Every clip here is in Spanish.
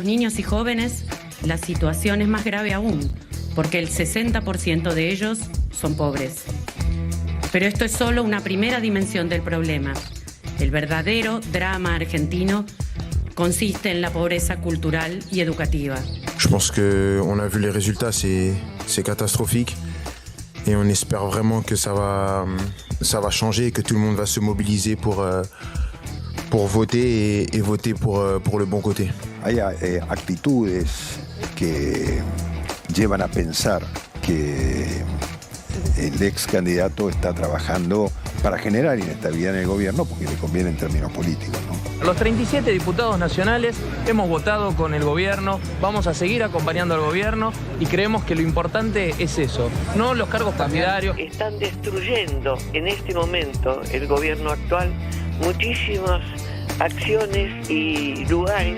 niños y jóvenes, la situación es más grave aún, porque el 60% de ellos son pobres. Pero esto es solo una primera dimensión del problema. El verdadero drama argentino consiste en la pobreza cultural y educativa. Je pense qu'on a vu les résultats, c'est catastrophique. Et on espère vraiment que ça va changer et que tout le monde va se mobiliser pour voter et voter pour le bon côté. Hay actitudes que llevan a pensar que el ex candidato está trabajando para generar inestabilidad en el gobierno porque le conviene en términos políticos, ¿no? Los 37 diputados nacionales hemos votado con el gobierno, vamos a seguir acompañando al gobierno y creemos que lo importante es eso, no los cargos partidarios. Están destruyendo en este momento el gobierno actual muchísimas acciones y lugares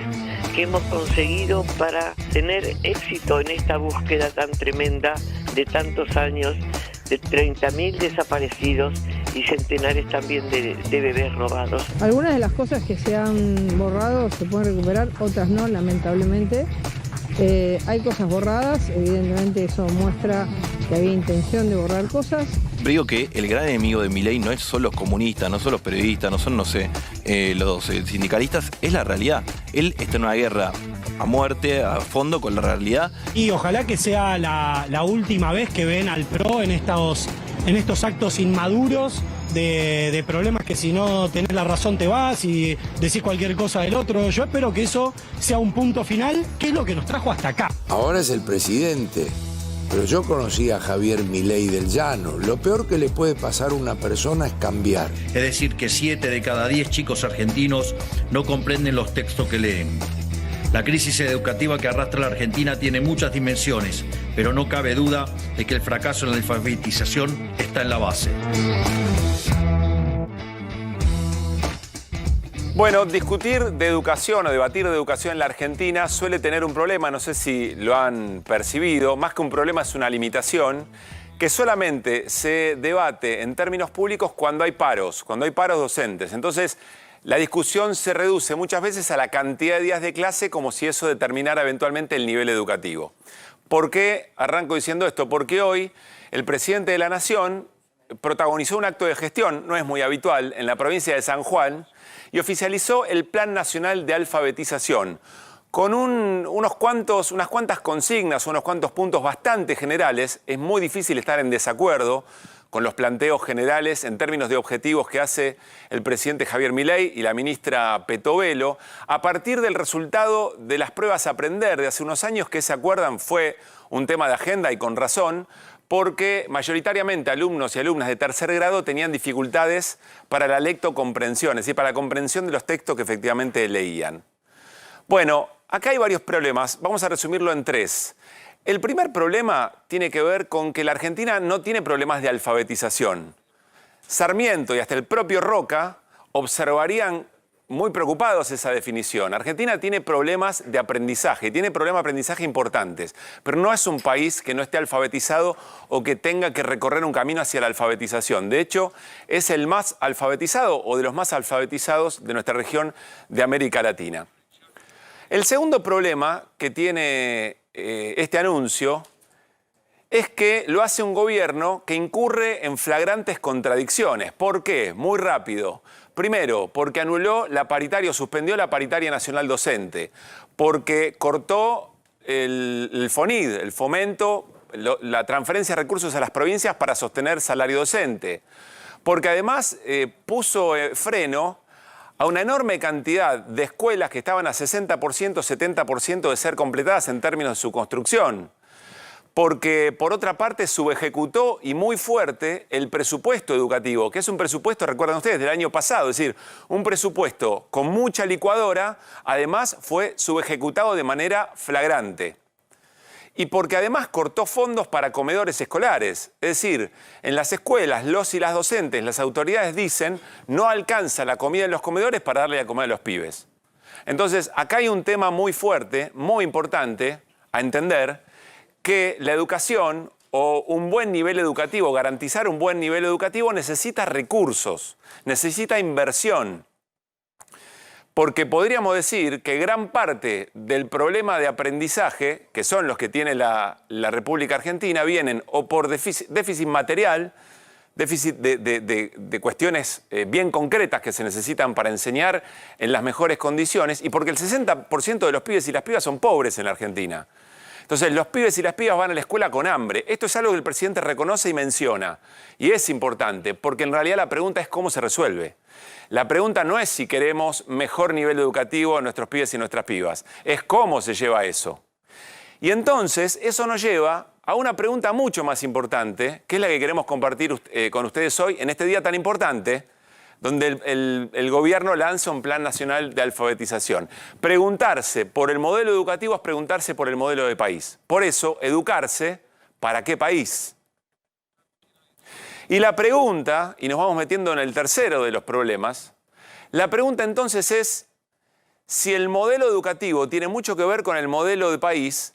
que hemos conseguido para tener éxito en esta búsqueda tan tremenda de tantos años, de 30.000 desaparecidos y centenares también de bebés robados. Algunas de las cosas que se han borrado se pueden recuperar, otras no, lamentablemente. Hay cosas borradas, evidentemente eso muestra que había intención de borrar cosas. Digo que el gran enemigo de Milei no es solo los comunistas, no son los periodistas, no son, los sindicalistas, es la realidad. Él está en una guerra a muerte, a fondo con la realidad. Y ojalá que sea la última vez que ven al PRO en estos actos inmaduros de problemas que si no tenés la razón te vas y decís cualquier cosa del otro. Yo espero que eso sea un punto final, que es lo que nos trajo hasta acá. Ahora es el presidente, pero yo conocí a Javier Milei del Llano. Lo peor que le puede pasar a una persona es cambiar. Es decir, que 7 de cada 10 chicos argentinos no comprenden los textos que leen. La crisis educativa que arrastra la Argentina tiene muchas dimensiones, pero no cabe duda de que el fracaso en la alfabetización está en la base. Bueno, discutir de educación o debatir de educación en la Argentina suele tener un problema, no sé si lo han percibido, más que un problema es una limitación, que solamente se debate en términos públicos cuando hay paros docentes. Entonces, la discusión se reduce muchas veces a la cantidad de días de clase como si eso determinara eventualmente el nivel educativo. ¿Por qué arranco diciendo esto? Porque hoy el presidente de la Nación protagonizó un acto de gestión, no es muy habitual, en la provincia de San Juan, y oficializó el Plan Nacional de Alfabetización, con unas cuantas consignas, unos cuantos puntos bastante generales. Es muy difícil estar en desacuerdo con los planteos generales en términos de objetivos que hace el presidente Javier Milei y la ministra Petovelo, a partir del resultado de las pruebas a aprender de hace unos años, que se acuerdan fue un tema de agenda y con razón, porque mayoritariamente alumnos y alumnas de tercer grado tenían dificultades para la lectocomprensión, es decir, para la comprensión de los textos que efectivamente leían. Bueno, acá hay varios problemas, vamos a resumirlo en 3. El primer problema tiene que ver con que la Argentina no tiene problemas de alfabetización. Sarmiento y hasta el propio Roca observarían muy preocupados esa definición. Argentina tiene problemas de aprendizaje, tiene problemas de aprendizaje importantes, pero no es un país que no esté alfabetizado o que tenga que recorrer un camino hacia la alfabetización. De hecho, es el más alfabetizado o de los más alfabetizados de nuestra región de América Latina. El segundo problema que tiene este anuncio es que lo hace un gobierno que incurre en flagrantes contradicciones. ¿Por qué? Muy rápido. Primero, porque anuló la paritaria o suspendió la paritaria nacional docente, porque cortó el FONID, el fomento, la transferencia de recursos a las provincias para sostener salario docente, porque además puso freno a una enorme cantidad de escuelas que estaban a 60%, 70% de ser completadas en términos de su construcción. Porque, por otra parte, subejecutó y muy fuerte el presupuesto educativo, que es un presupuesto, recuerdan ustedes, del año pasado, es decir, un presupuesto con mucha licuadora, además fue subejecutado de manera flagrante. Y porque además cortó fondos para comedores escolares, es decir, en las escuelas, los y las docentes, las autoridades dicen, no alcanza la comida en los comedores para darle a comer a los pibes. Entonces, acá hay un tema muy fuerte, muy importante a entender, que la educación o un buen nivel educativo, garantizar un buen nivel educativo necesita recursos, necesita inversión. Porque podríamos decir que gran parte del problema de aprendizaje, que son los que tiene la República Argentina, vienen o por déficit material, déficit de cuestiones bien concretas que se necesitan para enseñar en las mejores condiciones, y porque el 60% de los pibes y las pibas son pobres en la Argentina. Entonces, los pibes y las pibas van a la escuela con hambre. Esto es algo que el presidente reconoce y menciona. Y es importante, porque en realidad la pregunta es cómo se resuelve. La pregunta no es si queremos mejor nivel educativo a nuestros pibes y nuestras pibas. Es cómo se lleva eso. Y entonces, eso nos lleva a una pregunta mucho más importante, que es la que queremos compartir con ustedes hoy, en este día tan importante, donde el gobierno lanza un plan nacional de alfabetización. Preguntarse por el modelo educativo es preguntarse por el modelo de país. Por eso, educarse, ¿para qué país? Y la pregunta, y nos vamos metiendo en el tercero de los problemas, la pregunta entonces es, si el modelo educativo tiene mucho que ver con el modelo de país,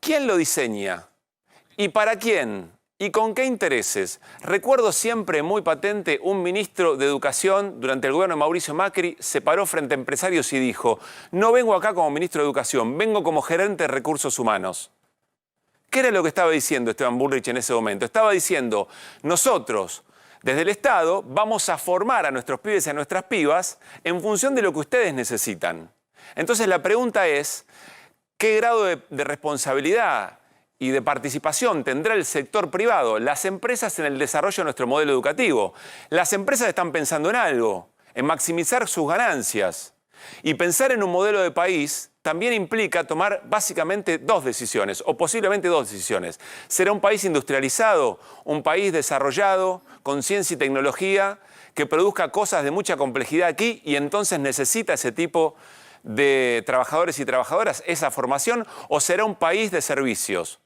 ¿quién lo diseña? ¿Y para quién? ¿Y con qué intereses? Recuerdo siempre muy patente un ministro de Educación durante el gobierno de Mauricio Macri se paró frente a empresarios y dijo: no vengo acá como ministro de Educación, vengo como gerente de recursos humanos. ¿Qué era lo que estaba diciendo Esteban Bullrich en ese momento? Estaba diciendo: nosotros, desde el Estado, vamos a formar a nuestros pibes y a nuestras pibas en función de lo que ustedes necesitan. Entonces la pregunta es, ¿qué grado de responsabilidad y de participación tendrá el sector privado, las empresas, en el desarrollo de nuestro modelo educativo? Las empresas están pensando en algo, en maximizar sus ganancias. Y pensar en un modelo de país también implica tomar básicamente dos decisiones, o posiblemente dos decisiones. ¿Será un país industrializado, un país desarrollado, con ciencia y tecnología, que produzca cosas de mucha complejidad aquí y entonces necesita ese tipo de trabajadores y trabajadoras, esa formación? ¿O será un país de servicios,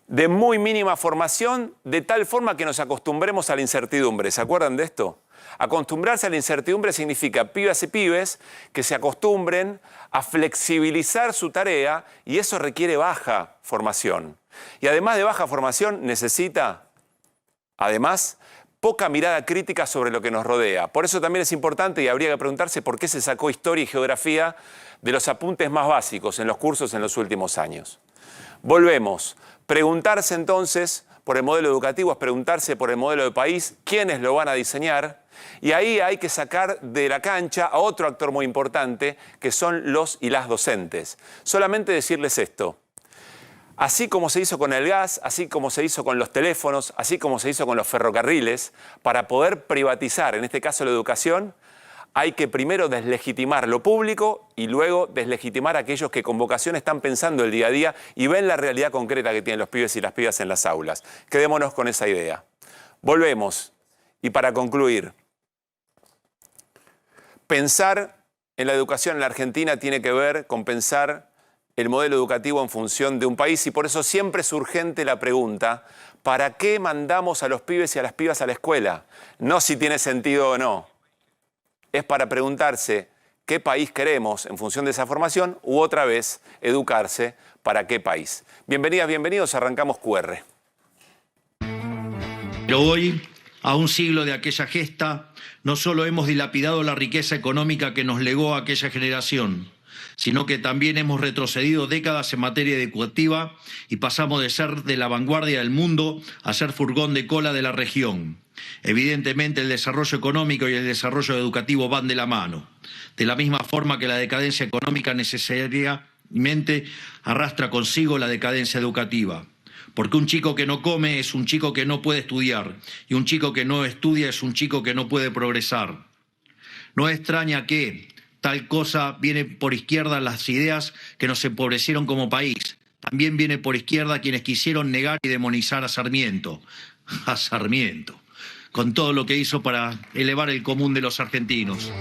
de muy mínima formación, de tal forma que nos acostumbremos a la incertidumbre? ¿Se acuerdan de esto? Acostumbrarse a la incertidumbre significa pibas y pibes que se acostumbren a flexibilizar su tarea, y eso requiere baja formación. Y además de baja formación necesita, además, poca mirada crítica sobre lo que nos rodea. Por eso también es importante, y habría que preguntarse por qué se sacó historia y geografía de los apuntes más básicos en los cursos en los últimos años. Volvemos. Preguntarse entonces por el modelo educativo es preguntarse por el modelo de país, quiénes lo van a diseñar, y ahí hay que sacar de la cancha a otro actor muy importante, que son los y las docentes. Solamente decirles esto: así como se hizo con el gas, así como se hizo con los teléfonos, así como se hizo con los ferrocarriles, para poder privatizar, en este caso la educación, hay que primero deslegitimar lo público y luego deslegitimar a aquellos que con vocación están pensando el día a día y ven la realidad concreta que tienen los pibes y las pibas en las aulas. Quedémonos con esa idea. Volvemos. Y para concluir, pensar en la educación en la Argentina tiene que ver con pensar el modelo educativo en función de un país, y por eso siempre es urgente la pregunta: ¿para qué mandamos a los pibes y a las pibas a la escuela? No si tiene sentido o no. Es para preguntarse qué país queremos en función de esa formación, u otra vez, educarse para qué país. Bienvenidas, bienvenidos, arrancamos QR. Pero hoy, a un siglo de aquella gesta, no solo hemos dilapidado la riqueza económica que nos legó aquella generación, sino que también hemos retrocedido décadas en materia educativa y pasamos de ser de la vanguardia del mundo a ser furgón de cola de la región. Evidentemente, el desarrollo económico y el desarrollo educativo van de la mano. De la misma forma que la decadencia económica necesariamente arrastra consigo la decadencia educativa. Porque un chico que no come es un chico que no puede estudiar, y un chico que no estudia es un chico que no puede progresar. No extraña que tal cosa viene por izquierda las ideas que nos empobrecieron como país. También viene por izquierda quienes quisieron negar y demonizar a Sarmiento. A Sarmiento. Con todo lo que hizo para elevar el común de los argentinos.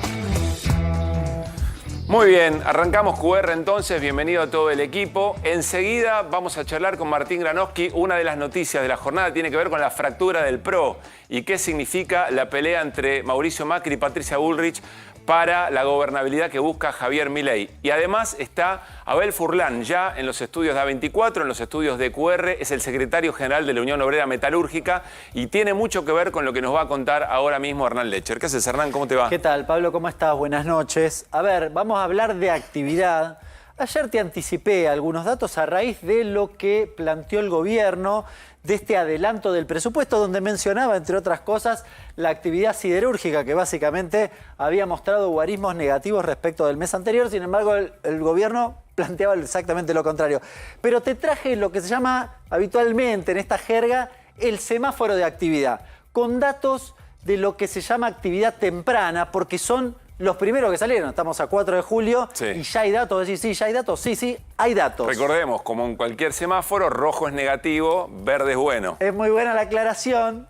Muy bien, arrancamos QR entonces, bienvenido a todo el equipo. Enseguida vamos a charlar con Martín Granowski. Una de las noticias de la jornada tiene que ver con la fractura del PRO y qué significa la pelea entre Mauricio Macri y Patricia Bullrich para la gobernabilidad que busca Javier Milei. Y además está Abel Furlan, ya en los estudios de A24, en los estudios de QR, es el secretario general de la Unión Obrera Metalúrgica y tiene mucho que ver con lo que nos va a contar ahora mismo Hernán Lecher. ¿Qué haces, Hernán? ¿Cómo te va? ¿Qué tal, Pablo? ¿Cómo estás? Buenas noches. A ver, vamos a hablar de actividad. Ayer te anticipé algunos datos a raíz de lo que planteó el gobierno de este adelanto del presupuesto, donde mencionaba, entre otras cosas, la actividad siderúrgica, que básicamente había mostrado guarismos negativos respecto del mes anterior. Sin embargo, el gobierno planteaba exactamente lo contrario. Pero te traje lo que se llama habitualmente en esta jerga el semáforo de actividad, con datos de lo que se llama actividad temprana, porque son los primeros que salieron. Estamos a 4 de julio y ya hay datos. Decís, sí, ya hay datos. Sí, hay datos. Recordemos, como en cualquier semáforo, rojo es negativo, verde es bueno. Es muy buena la aclaración.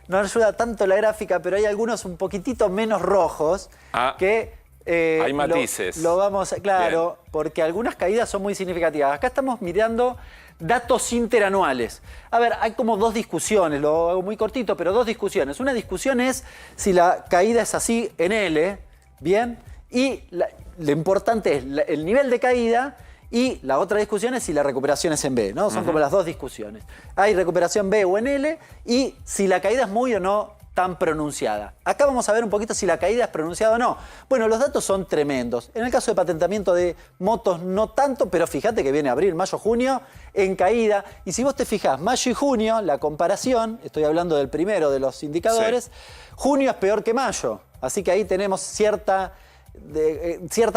No ayuda tanto la gráfica, pero hay algunos un poquitito menos rojos que... hay matices. Lo vamos, claro, bien, porque algunas caídas son muy significativas. Acá estamos mirando datos interanuales. A ver, hay como dos discusiones, lo hago muy cortito, pero dos discusiones. Una discusión es si la caída es así en L, ¿bien? Y lo importante es el nivel de caída, y la otra discusión es si la recuperación es en B, ¿no? Son como las dos discusiones. Hay recuperación B o en L, y si la caída es muy o no tan pronunciada. Acá vamos a ver un poquito si la caída es pronunciada o no. Bueno, los datos son tremendos. En el caso de patentamiento de motos no tanto, pero fíjate que viene abril, mayo, junio en caída. Y si vos te fijás, mayo y junio, la comparación, estoy hablando del primero de los indicadores, junio es peor que mayo. Así que ahí tenemos cierta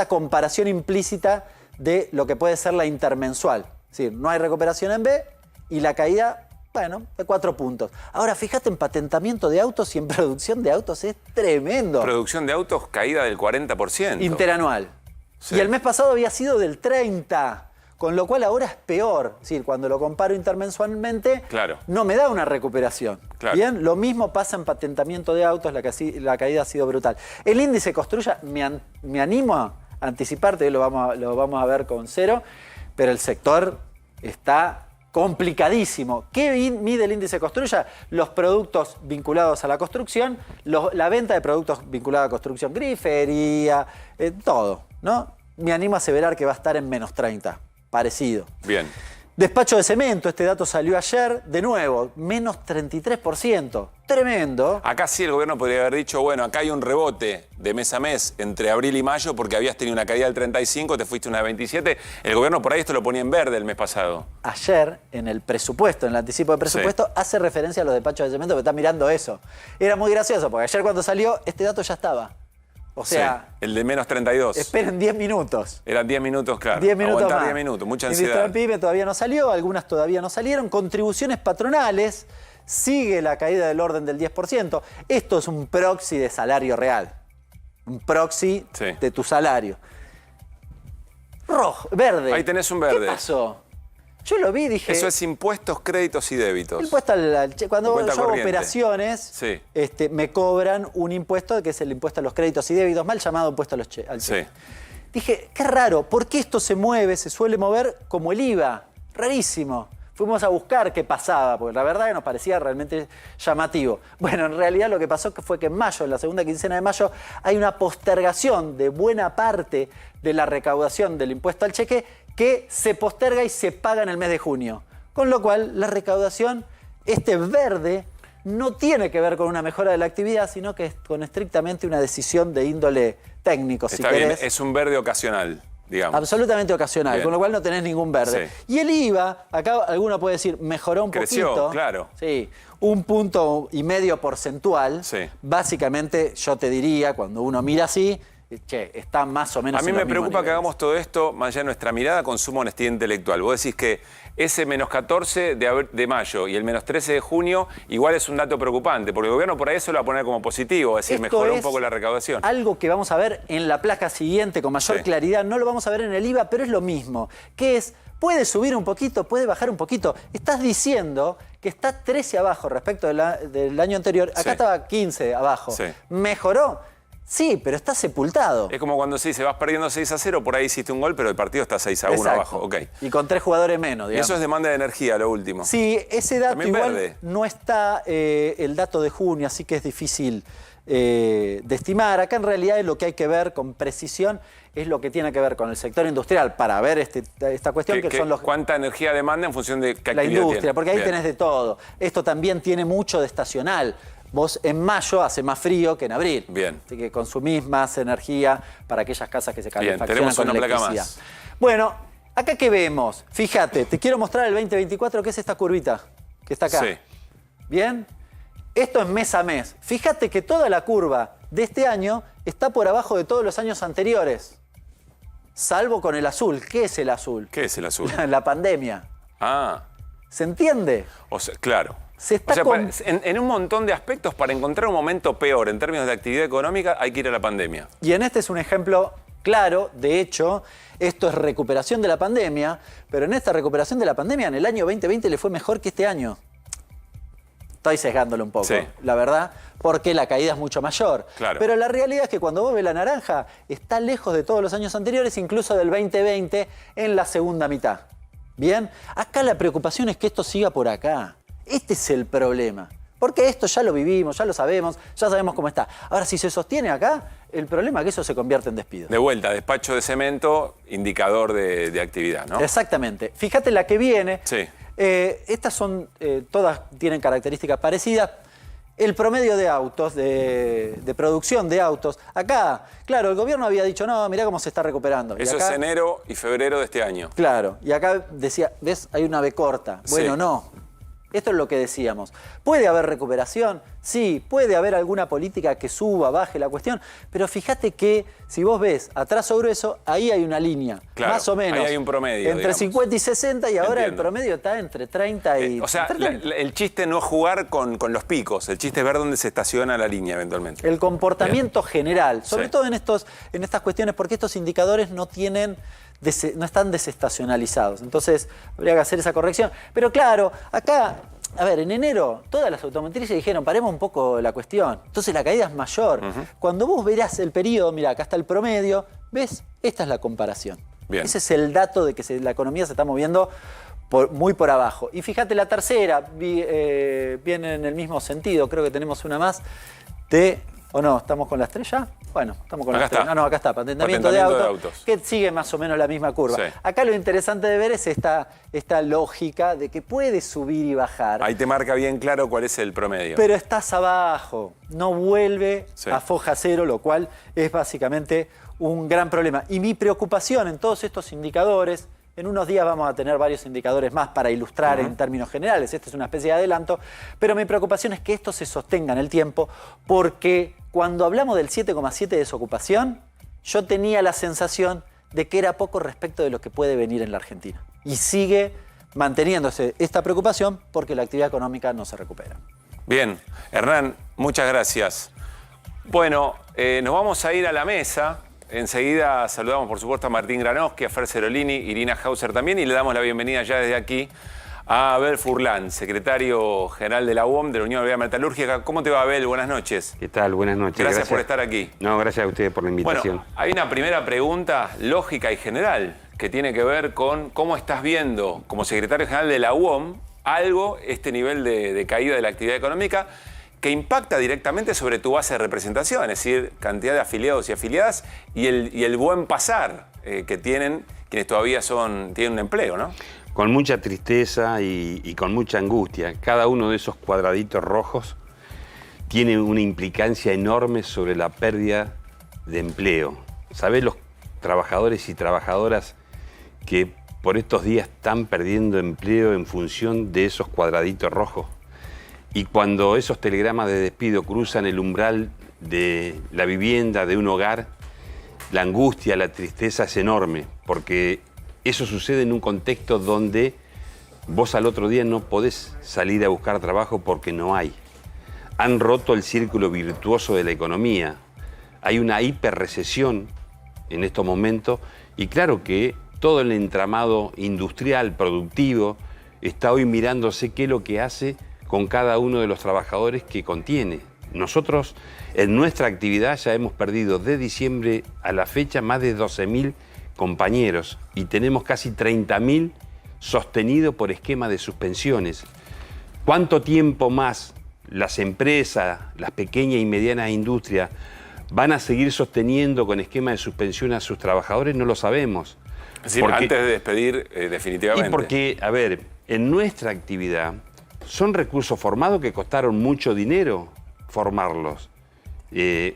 comparación implícita de lo que puede ser la intermensual. Es decir, no hay recuperación en B y la caída... Bueno, de 4 puntos. Ahora, fíjate en patentamiento de autos y en producción de autos es tremendo. Producción de autos caída del 40%. Interanual. Sí. Y el mes pasado había sido del 30%, con lo cual ahora es peor. Es decir, cuando lo comparo intermensualmente, no me da una recuperación. Bien, lo mismo pasa en patentamiento de autos, la caída ha sido brutal. El índice Construya, me animo a anticiparte, lo vamos a ver con cero, pero el sector está... complicadísimo. ¿Qué mide el índice Construya? Los productos vinculados a la construcción, la venta de productos vinculados a la construcción, grifería, todo, ¿no? Me animo a aseverar que va a estar en menos 30, parecido. Bien. Despacho de cemento, este dato salió ayer, de nuevo, menos 33%. Tremendo. Acá sí el gobierno podría haber dicho, bueno, acá hay un rebote de mes a mes entre abril y mayo porque habías tenido una caída del 35, te fuiste una de 27. El gobierno por ahí esto lo ponía en verde el mes pasado. Ayer, en el presupuesto, en el anticipo de presupuesto, hace referencia a los despachos de cemento, que está mirando eso. Era muy gracioso, porque ayer cuando salió, este dato ya estaba. O sea, el de menos 32. Esperen 10 minutos. Eran 10 minutos, claro. 10 minutos Aguantar más. 10 minutos, mucha ansiedad. El PYME todavía no salió, algunas todavía no salieron. Contribuciones patronales, sigue la caída del orden del 10%. Esto es un proxy de salario real. Un proxy de tu salario. Rojo, verde. Ahí tenés un verde. ¿Qué pasó? Yo lo vi, dije... Eso es impuestos, créditos y débitos. Impuesto cuando yo hago operaciones, me cobran un impuesto que es el impuesto a los créditos y débitos, mal llamado impuesto al cheque. Dije, qué raro, ¿por qué esto se mueve, se suele mover como el IVA? Rarísimo. Fuimos a buscar qué pasaba, porque la verdad que nos parecía realmente llamativo. Bueno, en realidad lo que pasó fue que en mayo, en la segunda quincena de mayo, hay una postergación de buena parte de la recaudación del impuesto al cheque que se posterga y se paga en el mes de junio. Con lo cual, la recaudación, este verde, no tiene que ver con una mejora de la actividad, sino que es con estrictamente una decisión de índole técnico, Está bien, es un verde ocasional, digamos. Absolutamente ocasional, bien, con lo cual no tenés ningún verde. Y el IVA, acá alguno puede decir, mejoró un poquito. Claro. Sí, 1,5 puntos porcentual. Básicamente, yo te diría, cuando uno mira así, che, está más o menos. A mí me preocupa que hagamos todo esto, más allá de nuestra mirada, con suma honestidad intelectual. Vos decís que ese menos 14 de mayo y el menos 13 de junio igual es un dato preocupante, porque el gobierno por ahí eso lo va a poner como positivo, es decir, mejoró un poco la recaudación. Algo que vamos a ver en la placa siguiente con mayor claridad, no lo vamos a ver en el IVA, pero es lo mismo, que es, puede subir un poquito, puede bajar un poquito. Estás diciendo que está 13 abajo respecto del año anterior, acá estaba 15 abajo. ¿Mejoró? Sí, pero está sepultado. Es como cuando se vas perdiendo 6-0, por ahí hiciste un gol, pero el partido está 6-1 abajo. Y con 3 jugadores menos, digamos. Y eso es demanda de energía, lo último. Sí, ese dato también igual verde. no está el dato de junio, así que es difícil de estimar. Acá en realidad es lo que hay que ver con precisión, es lo que tiene que ver con el sector industrial para ver esta cuestión que son los... ¿Cuánta energía demanda en función de qué la actividad industria, tiene? porque ahí Bien. tenés de todo. Esto también tiene mucho de estacional. Vos en mayo hace más frío que en abril. Bien. Así que consumís más energía para aquellas casas que se calefaccionan tenemos con una placa electricidad. más. Bueno, acá que vemos, fíjate, te quiero mostrar el 2024, que es esta curvita que está acá. Sí. Bien, esto es mes a mes. Fíjate que toda la curva de este año está por abajo de todos los años anteriores. Salvo con el azul. ¿Qué es el azul? ¿Qué es el azul? La pandemia. Ah. ¿Se entiende? O sea, claro. Se está en un montón de aspectos, para encontrar un momento peor en términos de actividad económica, hay que ir a la pandemia. Y en este es un ejemplo claro. De hecho, esto es recuperación de la pandemia, pero en esta recuperación de la pandemia, en el año 2020 le fue mejor que este año. Estoy sesgándolo un poco, Sí. la verdad, porque la caída es mucho mayor. Claro. Pero la realidad es que cuando vos ves la naranja, está lejos de todos los años anteriores, incluso del 2020 en la segunda mitad. Bien, acá la preocupación es que esto siga por acá. Este es el problema. Porque esto ya lo vivimos, ya lo sabemos, ya sabemos cómo está. Ahora, si se sostiene acá, el problema es que eso se convierte en despido. De vuelta, despacho de cemento, indicador de actividad, ¿no? Exactamente. Fíjate la que viene. Sí. Estas son, todas tienen características parecidas. El promedio de autos, de producción de autos. Acá, claro, el gobierno había dicho, no, mirá cómo se está recuperando. Y Eso acá, es enero y febrero de este año. claro, y acá decía, ¿ves? Hay una B corta. Bueno, Sí. no. Esto es lo que decíamos. ¿Puede haber recuperación? Sí. ¿Puede haber alguna política que suba, baje la cuestión? Pero fíjate que si vos ves a trazo grueso, ahí hay una línea. Claro, más o menos. ahí hay un promedio, Entre digamos. 50 y 60 y ahora Entiendo. el promedio está entre 30 y... O sea, entre 30. el chiste no es jugar con los picos, el chiste es ver dónde se estaciona la línea eventualmente. El comportamiento general, sobre Sí. todo en estas cuestiones, porque estos indicadores no están desestacionalizados. Entonces, habría que hacer esa corrección. Pero claro, acá, a ver, en enero todas las automotrices dijeron, paremos un poco la cuestión. Entonces la caída es mayor. Cuando vos verás el periodo, mira, acá está el promedio, ¿ves? Esta es la comparación. Bien. Ese es el dato de que la economía se está moviendo muy por abajo. Y fíjate, la tercera viene en el mismo sentido. Creo que tenemos una más de... ¿O no? ¿Estamos con las tres ya? Bueno, estamos con Acá las tres. está. No, acá está. Patentamiento de autos, que sigue más o menos la misma curva. Sí. Acá lo interesante de ver es esta lógica de que puede subir y bajar. Ahí te marca bien claro cuál es el promedio. Pero estás abajo. No vuelve Sí. a foja cero, lo cual es básicamente un gran problema. Y mi preocupación en todos estos indicadores... En unos días vamos a tener varios indicadores más para ilustrar en términos generales. Este es una especie de adelanto. Pero mi preocupación es que esto se sostenga en el tiempo, porque cuando hablamos del 7,7 de desocupación, yo tenía la sensación de que era poco respecto de lo que puede venir en la Argentina. Y sigue manteniéndose esta preocupación porque la actividad económica no se recupera. Bien, Hernán, muchas gracias. Bueno, nos vamos a ir a la mesa. Enseguida saludamos, por supuesto, a Martín Granoski, a Fer Cerolini, Irina Hauser también, y le damos la bienvenida ya desde aquí a Abel Furlan, secretario general de la UOM, de la Unión Obrera Metalúrgica. ¿Cómo te va, Abel? Buenas noches. ¿Qué tal? Buenas noches. Gracias por estar aquí. No, gracias a ustedes por la invitación. Bueno, hay una primera pregunta lógica y general que tiene que ver con cómo estás viendo, como secretario general de la UOM, este nivel de caída de la actividad económica que impacta directamente sobre tu base de representación, es decir, cantidad de afiliados y afiliadas y el buen pasar que tienen quienes todavía tienen un empleo, ¿no? Con mucha tristeza y con mucha angustia. Cada uno de esos cuadraditos rojos tiene una implicancia enorme sobre la pérdida de empleo. ¿Sabés los trabajadores y trabajadoras que por estos días están perdiendo empleo en función de esos cuadraditos rojos? Y cuando esos telegramas de despido cruzan el umbral de la vivienda, de un hogar, la angustia, la tristeza es enorme, porque eso sucede en un contexto donde vos al otro día no podés salir a buscar trabajo porque no hay. Han roto el círculo virtuoso de la economía. Hay una hiperrecesión en estos momentos y claro que todo el entramado industrial, productivo, está hoy mirándose qué es lo que hace con cada uno de los trabajadores que contiene. Nosotros, en nuestra actividad, ya hemos perdido de diciembre a la fecha más de 12.000 compañeros y tenemos casi 30.000 sostenidos por esquema de suspensiones. ¿Cuánto tiempo más las empresas, las pequeñas y medianas industrias, van a seguir sosteniendo con esquema de suspensión a sus trabajadores, no lo sabemos. Es decir, antes de despedir definitivamente. Y porque, a ver, en nuestra actividad son recursos formados que costaron mucho dinero formarlos.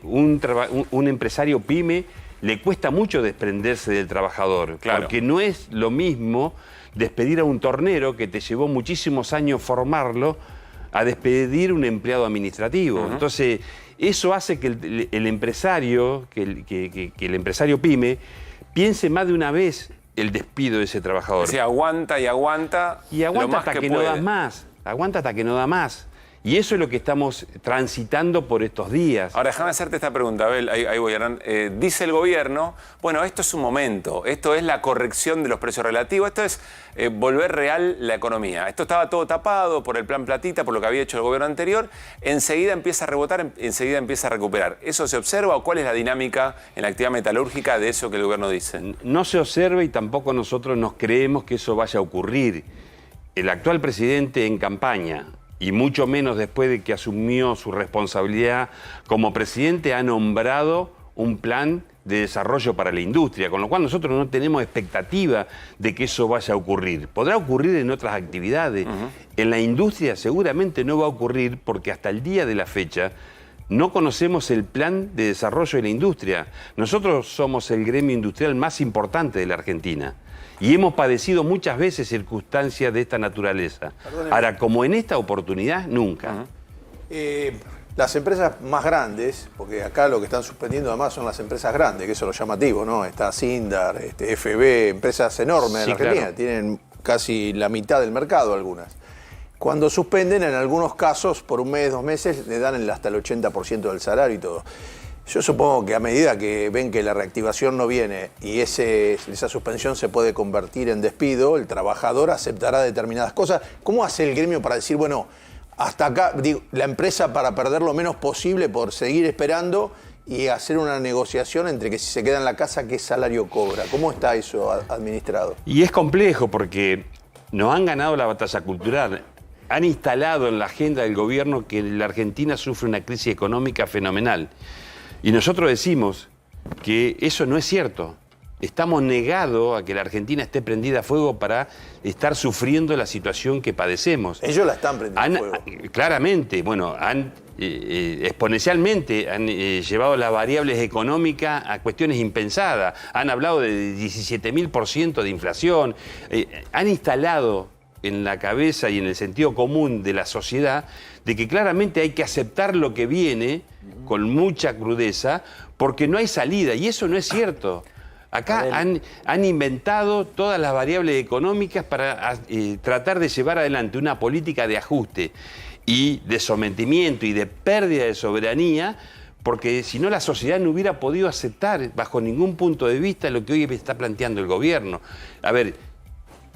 Un empresario pyme le cuesta mucho desprenderse del trabajador, claro, porque no es lo mismo despedir a un tornero que te llevó muchísimos años formarlo a despedir un empleado administrativo. Entonces, eso hace que el empresario, que el empresario pyme, piense más de una vez el despido de ese trabajador. Si aguanta y aguanta. Y aguanta lo más hasta que puede. no das más. Aguanta hasta que no da más. Y eso es lo que estamos transitando por estos días. Ahora, déjame hacerte esta pregunta, Abel, ahí voy, Hernán. Dice el gobierno, bueno, esto es un momento, esto es la corrección de los precios relativos, esto es volver real la economía. Esto estaba todo tapado por el plan Platita, por lo que había hecho el gobierno anterior, enseguida empieza a rebotar, enseguida empieza a recuperar. ¿Eso se observa o cuál es la dinámica en la actividad metalúrgica de eso que el gobierno dice? No se observa y tampoco nosotros nos creemos que eso vaya a ocurrir. El actual presidente en campaña, y mucho menos después de que asumió su responsabilidad como presidente, ha nombrado un plan de desarrollo para la industria, con lo cual nosotros no tenemos expectativa de que eso vaya a ocurrir. Podrá ocurrir en otras actividades. En la industria seguramente no va a ocurrir porque hasta el día de la fecha no conocemos el plan de desarrollo de la industria. Nosotros somos el gremio industrial más importante de la Argentina. Y hemos padecido muchas veces circunstancias de esta naturaleza. Perdóneme. Ahora, como en esta oportunidad, nunca. Las empresas más grandes, porque acá lo que están suspendiendo además son las empresas grandes, que eso es lo llamativo, ¿no? Está Sindar, FB, empresas enormes en la Argentina, claro. Tienen casi la mitad del mercado algunas. Cuando suspenden, en algunos casos, por un mes, 2 meses, le dan hasta el 80% del salario y todo. Yo supongo que a medida que ven que la reactivación no viene y esa suspensión se puede convertir en despido, el trabajador aceptará determinadas cosas. ¿Cómo hace el gremio para decir, bueno, hasta acá, digo, la empresa para perder lo menos posible por seguir esperando y hacer una negociación entre que si se queda en la casa, qué salario cobra? ¿Cómo está eso administrado? Y es complejo porque nos han ganado la batalla cultural. Han instalado en la agenda del gobierno que la Argentina sufre una crisis económica fenomenal. Y nosotros decimos que eso no es cierto. Estamos negados a que la Argentina esté prendida a fuego para estar sufriendo la situación que padecemos. Ellos la están prendiendo a fuego. Claramente, bueno, exponencialmente han llevado las variables económicas a cuestiones impensadas. Han hablado de 17.000% de inflación. Han instalado en la cabeza y en el sentido común de la sociedad de que claramente hay que aceptar lo que viene con mucha crudeza porque no hay salida, y eso no es cierto. Acá han inventado todas las variables económicas para tratar de llevar adelante una política de ajuste y de sometimiento y de pérdida de soberanía, porque si no la sociedad no hubiera podido aceptar bajo ningún punto de vista lo que hoy está planteando el gobierno. A ver,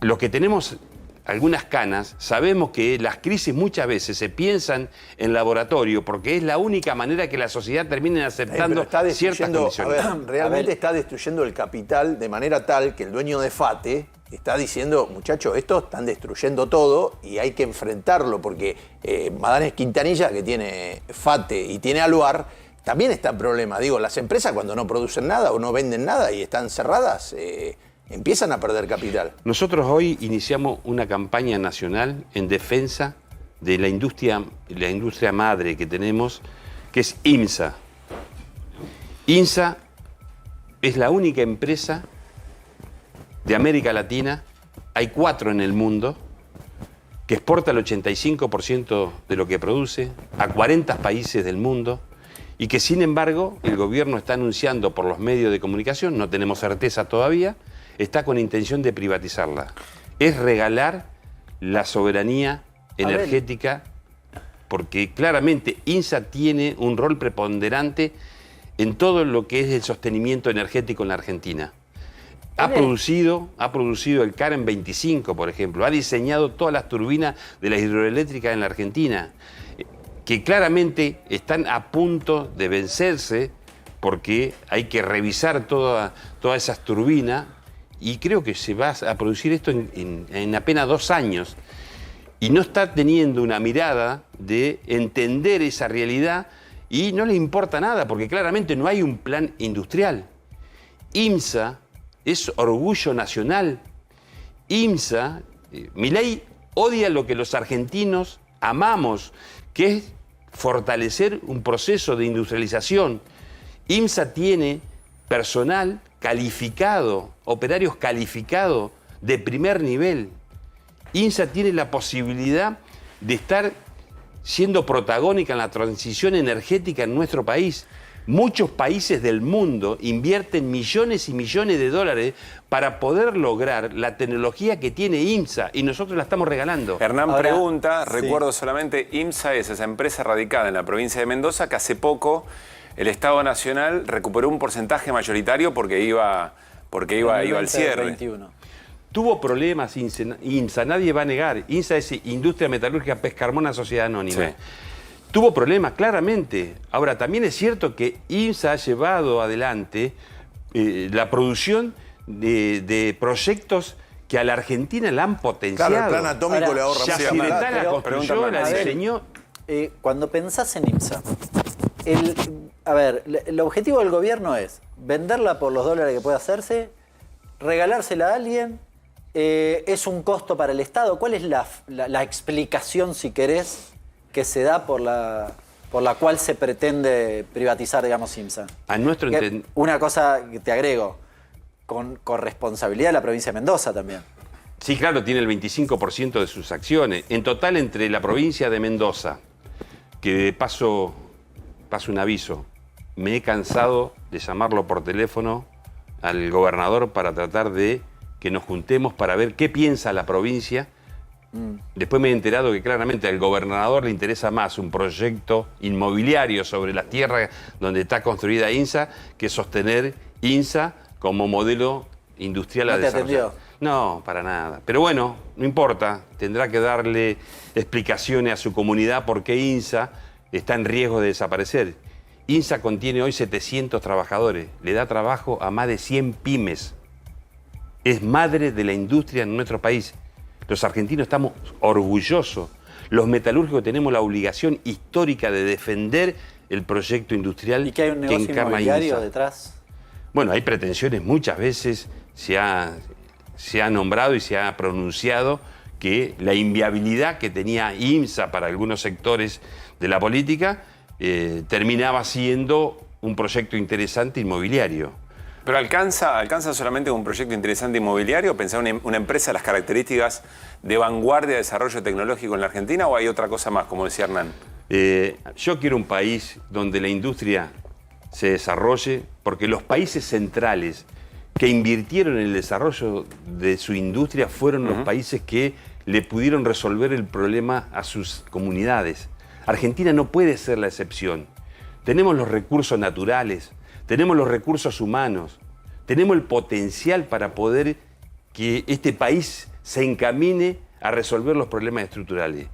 los que tenemos algunas canas, sabemos que las crisis muchas veces se piensan en laboratorio porque es la única manera que la sociedad termine aceptando ciertas condiciones. A ver, realmente está destruyendo el capital de manera tal que el dueño de FATE está diciendo, muchachos, estos están destruyendo todo y hay que enfrentarlo porque Madanes Quintanilla, que tiene FATE y tiene Aluar, también está en problema. Digo, las empresas cuando no producen nada o no venden nada y están cerradas, empiezan a perder capital. Nosotros hoy iniciamos una campaña nacional en defensa de la industria madre que tenemos, que es IMSA. IMSA es la única empresa de América Latina, hay 4 en el mundo, que exporta el 85% de lo que produce a 40 países del mundo y que sin embargo el gobierno está anunciando por los medios de comunicación, no tenemos certeza todavía, está con intención de privatizarla. Es regalar la soberanía energética porque claramente INSA tiene un rol preponderante en todo lo que es el sostenimiento energético en la Argentina. Ha producido el CAREN 25, por ejemplo, ha diseñado todas las turbinas de las hidroeléctricas en la Argentina, que claramente están a punto de vencerse porque hay que revisar todas esas turbinas. Y creo que se va a producir esto en apenas 2 años. y no está teniendo una mirada de entender esa realidad y no le importa nada, porque claramente no hay un plan industrial. IMSA es orgullo nacional. IMSA, Milei odia lo que los argentinos amamos, que es fortalecer un proceso de industrialización. IMSA tiene personal calificado, operarios calificados de primer nivel. IMSA tiene la posibilidad de estar siendo protagónica en la transición energética en nuestro país. Muchos países del mundo invierten millones y millones de dólares para poder lograr la tecnología que tiene IMSA y nosotros la estamos regalando. Hernán pregunta, recuerdo solamente, IMSA es esa empresa radicada en la provincia de Mendoza que hace poco el Estado Nacional recuperó un porcentaje mayoritario porque iba al cierre. 21. Tuvo problemas IMSA, nadie va a negar. IMSA es Industria Metalúrgica Pescarmona Sociedad Anónima. Sí. Tuvo problemas, claramente. Ahora, también es cierto que IMSA ha llevado adelante la producción de proyectos que a la Argentina la han potenciado. Claro, el plan atómico le ahorra mucha plata. La construyó, la diseñó. Cuando pensás en IMSA, el objetivo del gobierno es venderla por los dólares que puede hacerse, regalársela a alguien, es un costo para el Estado. ¿Cuál es la explicación, si querés, que se da por la cual se pretende privatizar, digamos, IMSA? A nuestro entendimiento. Una cosa que te agrego, con responsabilidad de la provincia de Mendoza también. Sí, claro, tiene el 25% de sus acciones. En total, entre la provincia de Mendoza, que de paso un aviso, me he cansado de llamarlo por teléfono al gobernador para tratar de que nos juntemos para ver qué piensa la provincia. Después me he enterado que claramente al gobernador le interesa más un proyecto inmobiliario sobre las tierras donde está construida IMSA que sostener IMSA como modelo industrial a desarrollar. ¿No te atendió? No, para nada. Pero bueno, no importa. Tendrá que darle explicaciones a su comunidad por qué IMSA está en riesgo de desaparecer. IMSA contiene hoy 700 trabajadores. Le da trabajo a más de 100 pymes. Es madre de la industria en nuestro país. Los argentinos estamos orgullosos. Los metalúrgicos tenemos la obligación histórica de defender el proyecto industrial. ¿Y que hay un negocio inmobiliario detrás? Bueno, hay pretensiones, muchas veces se ha nombrado y se ha pronunciado que la inviabilidad que tenía IMSA para algunos sectores de la política terminaba siendo un proyecto interesante inmobiliario. ¿Pero alcanza solamente un proyecto interesante inmobiliario? ¿Pensar una empresa de las características de vanguardia de desarrollo tecnológico en la Argentina o hay otra cosa más, como decía Hernán? Yo quiero un país donde la industria se desarrolle, porque los países centrales que invirtieron en el desarrollo de su industria fueron los países que le pudieron resolver el problema a sus comunidades. Argentina no puede ser la excepción. Tenemos los recursos naturales, tenemos los recursos humanos, tenemos el potencial para poder que este país se encamine a resolver los problemas estructurales.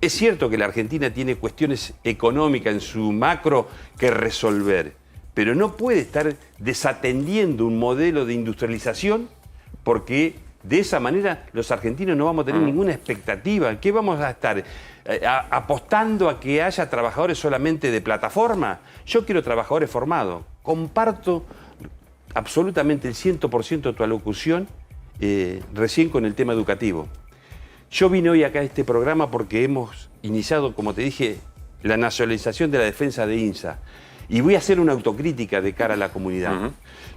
Es cierto que la Argentina tiene cuestiones económicas en su macro que resolver, pero no puede estar desatendiendo un modelo de industrialización porque de esa manera los argentinos no vamos a tener ninguna expectativa. ¿Qué vamos a estar apostando a que haya trabajadores solamente de plataforma? Yo quiero trabajadores formados. Comparto absolutamente el 100% de tu alocución recién con el tema educativo. Yo vine hoy acá a este programa porque hemos iniciado, como te dije, la nacionalización de la defensa de IMSA. Y voy a hacer una autocrítica de cara a la comunidad.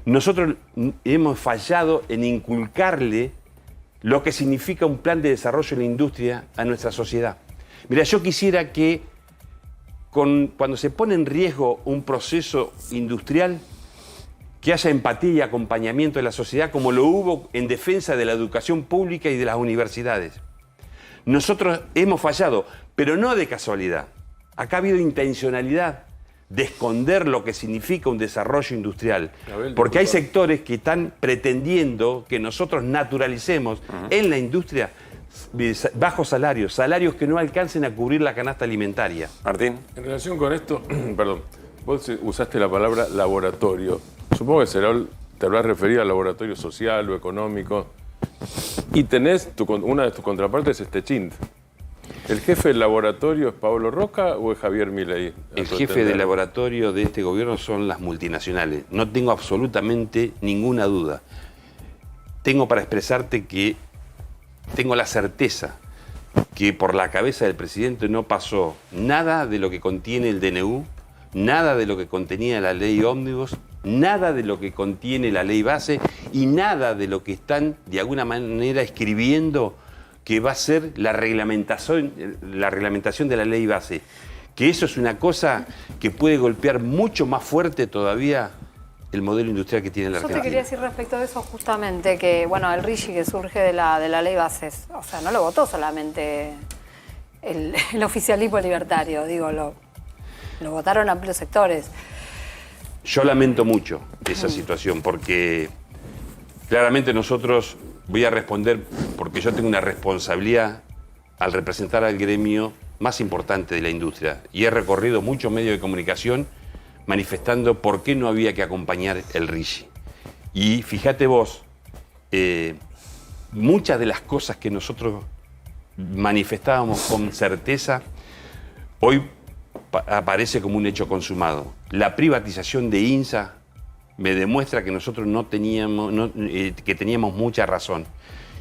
Nosotros hemos fallado en inculcarle lo que significa un plan de desarrollo en la industria a nuestra sociedad. Mira, yo quisiera que cuando se pone en riesgo un proceso industrial, que haya empatía y acompañamiento de la sociedad como lo hubo en defensa de la educación pública y de las universidades. Nosotros hemos fallado, pero no de casualidad. Acá ha habido intencionalidad de esconder lo que significa un desarrollo industrial. Porque hay sectores que están pretendiendo que nosotros naturalicemos en la industria bajos salarios, salarios que no alcancen a cubrir la canasta alimentaria. Martín. En relación con esto, perdón, vos usaste la palabra laboratorio. Supongo que te habrás referido al laboratorio social o económico. Y tenés, una de tus contrapartes es Techint, ¿El jefe del laboratorio es Pablo Roca o es Javier Milei? El jefe del laboratorio de este gobierno son las multinacionales. No tengo absolutamente ninguna duda. Tengo para expresarte que tengo la certeza que por la cabeza del presidente no pasó nada de lo que contiene el DNU, nada de lo que contenía la ley ómnibus, nada de lo que contiene la ley base y nada de lo que están de alguna manera escribiendo que va a ser la reglamentación de la ley base. Que eso es una cosa que puede golpear mucho más fuerte todavía el modelo industrial que tiene la Argentina. Yo te quería decir respecto de eso justamente, que bueno, el RIGI que surge de la ley bases, o sea, no lo votó solamente el oficialismo libertario, digo, lo votaron amplios sectores. Yo lamento mucho esa situación porque claramente nosotros, voy a responder porque yo tengo una responsabilidad al representar al gremio más importante de la industria y he recorrido muchos medios de comunicación manifestando por qué no había que acompañar el RIGI. Y fíjate vos, muchas de las cosas que nosotros manifestábamos con certeza, hoy aparece como un hecho consumado. La privatización de INSA me demuestra que nosotros que teníamos mucha razón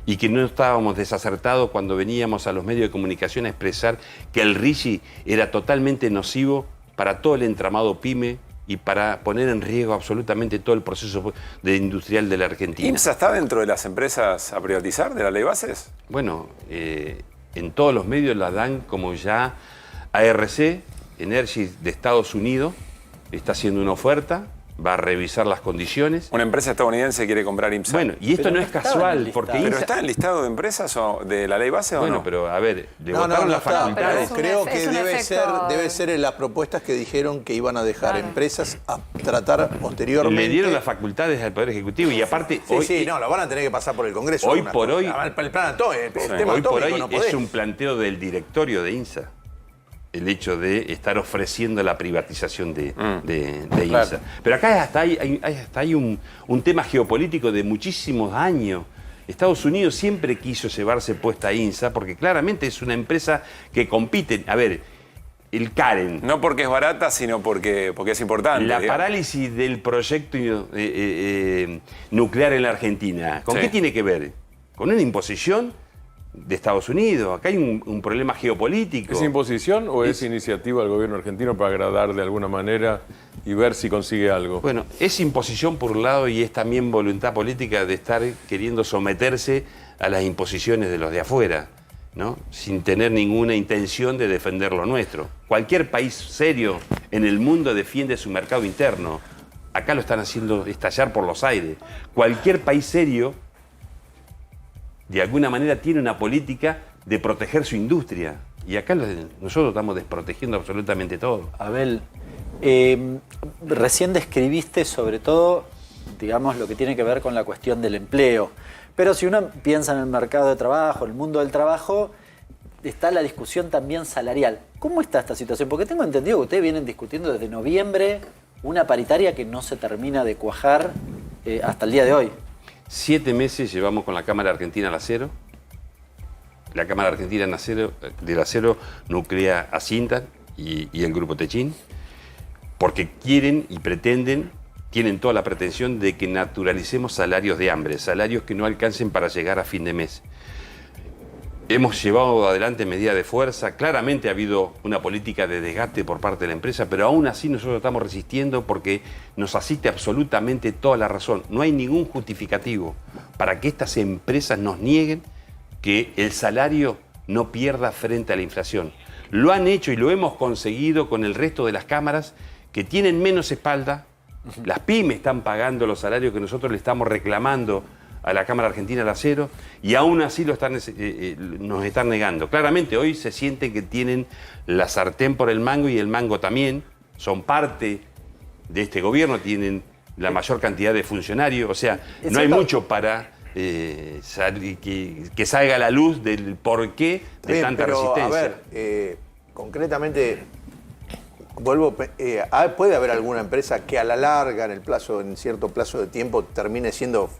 y que no estábamos desacertados cuando veníamos a los medios de comunicación a expresar que el RIGI era totalmente nocivo para todo el entramado PYME y para poner en riesgo absolutamente todo el proceso industrial de la Argentina. ¿IMSA está dentro de las empresas a privatizar de la ley bases? Bueno, en todos los medios la dan como ya ARC, Energy de Estados Unidos, está haciendo una oferta, va a revisar las condiciones. Una empresa estadounidense quiere comprar IMSA. Bueno, y esto no es casual, porque ¿Pero está en el listado de empresas o de la ley base o no? Bueno, pero a ver, le No, votaron no las facultades. Creo que debe ser en las propuestas que dijeron que iban a dejar empresas a tratar posteriormente. Le dieron las facultades al Poder Ejecutivo y aparte... Sí, no, lo van a tener que pasar por el Congreso. Hoy por hoy... El plan Hoy por hoy es un planteo del directorio de INSA. El hecho de estar ofreciendo la privatización de INSA. Claro. Pero acá hasta hay un tema geopolítico de muchísimos años. Estados Unidos siempre quiso llevarse puesta a INSA porque claramente es una empresa que compite. A ver, el Karen. No porque es barata, sino porque es importante. La parálisis del proyecto nuclear en la Argentina. ¿Con qué tiene que ver? Con una imposición de Estados Unidos. Acá hay un problema geopolítico. ¿Es imposición o es iniciativa del gobierno argentino para agradar de alguna manera y ver si consigue algo? Bueno, es imposición por un lado y es también voluntad política de estar queriendo someterse a las imposiciones de los de afuera, ¿no? Sin tener ninguna intención de defender lo nuestro. Cualquier país serio en el mundo defiende su mercado interno. Acá lo están haciendo estallar por los aires. Cualquier país serio de alguna manera tiene una política de proteger su industria. Y acá nosotros estamos desprotegiendo absolutamente todo. Abel, recién describiste sobre todo, digamos, lo que tiene que ver con la cuestión del empleo. Pero si uno piensa en el mercado de trabajo, en el mundo del trabajo, está la discusión también salarial. ¿Cómo está esta situación? Porque tengo entendido que ustedes vienen discutiendo desde noviembre una paritaria que no se termina de cuajar hasta el día de hoy. 7 meses llevamos con la Cámara Argentina del Acero. La Cámara Argentina del Acero nuclea a Cinta y el Grupo Techín, porque quieren y pretenden, tienen toda la pretensión de que naturalicemos salarios de hambre, salarios que no alcancen para llegar a fin de mes. Hemos llevado adelante medidas de fuerza, claramente ha habido una política de desgaste por parte de la empresa, pero aún así nosotros estamos resistiendo porque nos asiste absolutamente toda la razón. No hay ningún justificativo para que estas empresas nos nieguen que el salario no pierda frente a la inflación. Lo han hecho y lo hemos conseguido con el resto de las cámaras que tienen menos espalda. Las pymes están pagando los salarios que nosotros le estamos reclamando a la Cámara Argentina del Acero y aún así nos están negando. Claramente hoy se sienten que tienen la sartén por el mango y el mango también. Son parte de este gobierno, tienen la mayor cantidad de funcionarios. O sea, no hay mucho para que salga a la luz del porqué de tanta resistencia. A ver, concretamente, ¿puede haber alguna empresa que a la larga, en cierto plazo de tiempo, termine siendo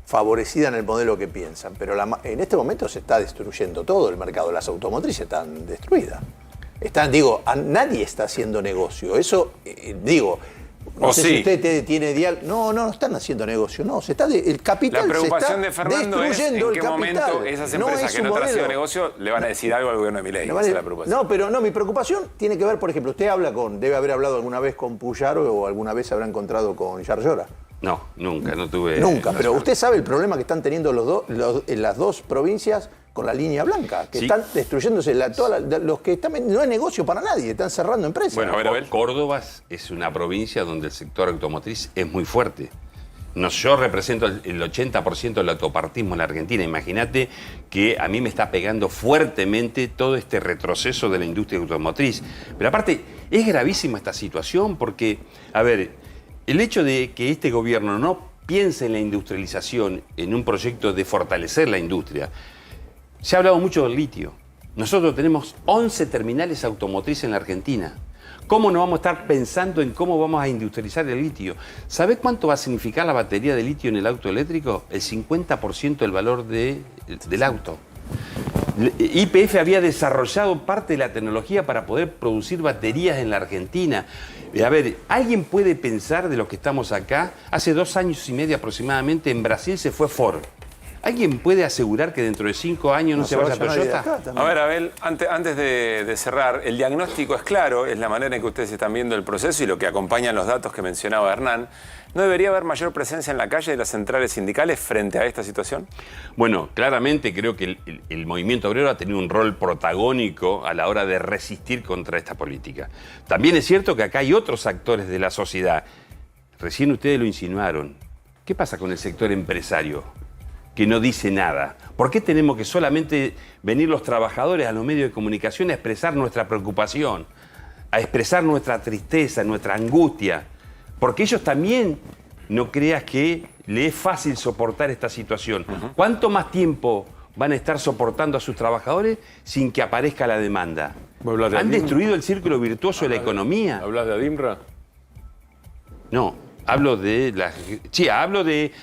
favorecida en el modelo que piensan. Pero en este momento se está destruyendo todo el mercado. Las automotrices están destruidas. Nadie está haciendo negocio. Eso, no sé si usted tiene no están haciendo negocio. No, el capital. La preocupación se está de Fernando es en qué momento esas empresas que no están haciendo negocio le van a decir algo al gobierno de Milei. Esa es la preocupación. Mi preocupación tiene que ver, por ejemplo, usted debe haber hablado alguna vez con Puyaro o alguna vez se habrá encontrado con Yarlora. No, nunca, no tuve. Nunca, pero usted sabe el problema que están teniendo en las dos provincias con la línea blanca, que están destruyéndose los que están, no es negocio para nadie, están cerrando empresas. Bueno, Córdoba es una provincia donde el sector automotriz es muy fuerte. Yo represento el 80% del autopartismo en la Argentina. Imagínate que a mí me está pegando fuertemente todo este retroceso de la industria automotriz. Pero aparte, es gravísima esta situación porque, el hecho de que este gobierno no piense en la industrialización, en un proyecto de fortalecer la industria. Se ha hablado mucho del litio. Nosotros tenemos 11 terminales automotrices en la Argentina. ¿Cómo no vamos a estar pensando en cómo vamos a industrializar el litio? ¿Sabés cuánto va a significar la batería de litio en el auto eléctrico? El 50% del valor del auto. YPF había desarrollado parte de la tecnología para poder producir baterías en la Argentina. ¿Alguien puede pensar de los que estamos acá? Hace 2 años y medio aproximadamente en Brasil se fue Ford. ¿Alguien puede asegurar que dentro de 5 años no se vaya a Toyota? Abel, antes de cerrar, el diagnóstico es claro, es la manera en que ustedes están viendo el proceso y lo que acompañan los datos que mencionaba Hernán. ¿No debería haber mayor presencia en la calle de las centrales sindicales frente a esta situación? Bueno, claramente creo que el movimiento obrero ha tenido un rol protagónico a la hora de resistir contra esta política. También es cierto que acá hay otros actores de la sociedad. Recién ustedes lo insinuaron. ¿Qué pasa con el sector empresario? Que no dice nada. ¿Por qué tenemos que solamente venir los trabajadores a los medios de comunicación a expresar nuestra preocupación, a expresar nuestra tristeza, nuestra angustia? Porque ellos también, no creas que le es fácil soportar esta situación. ¿Cuánto más tiempo van a estar soportando a sus trabajadores sin que aparezca la demanda? ¿Han destruido el círculo virtuoso de la economía? ¿Hablas de Adinra? No. Hablo de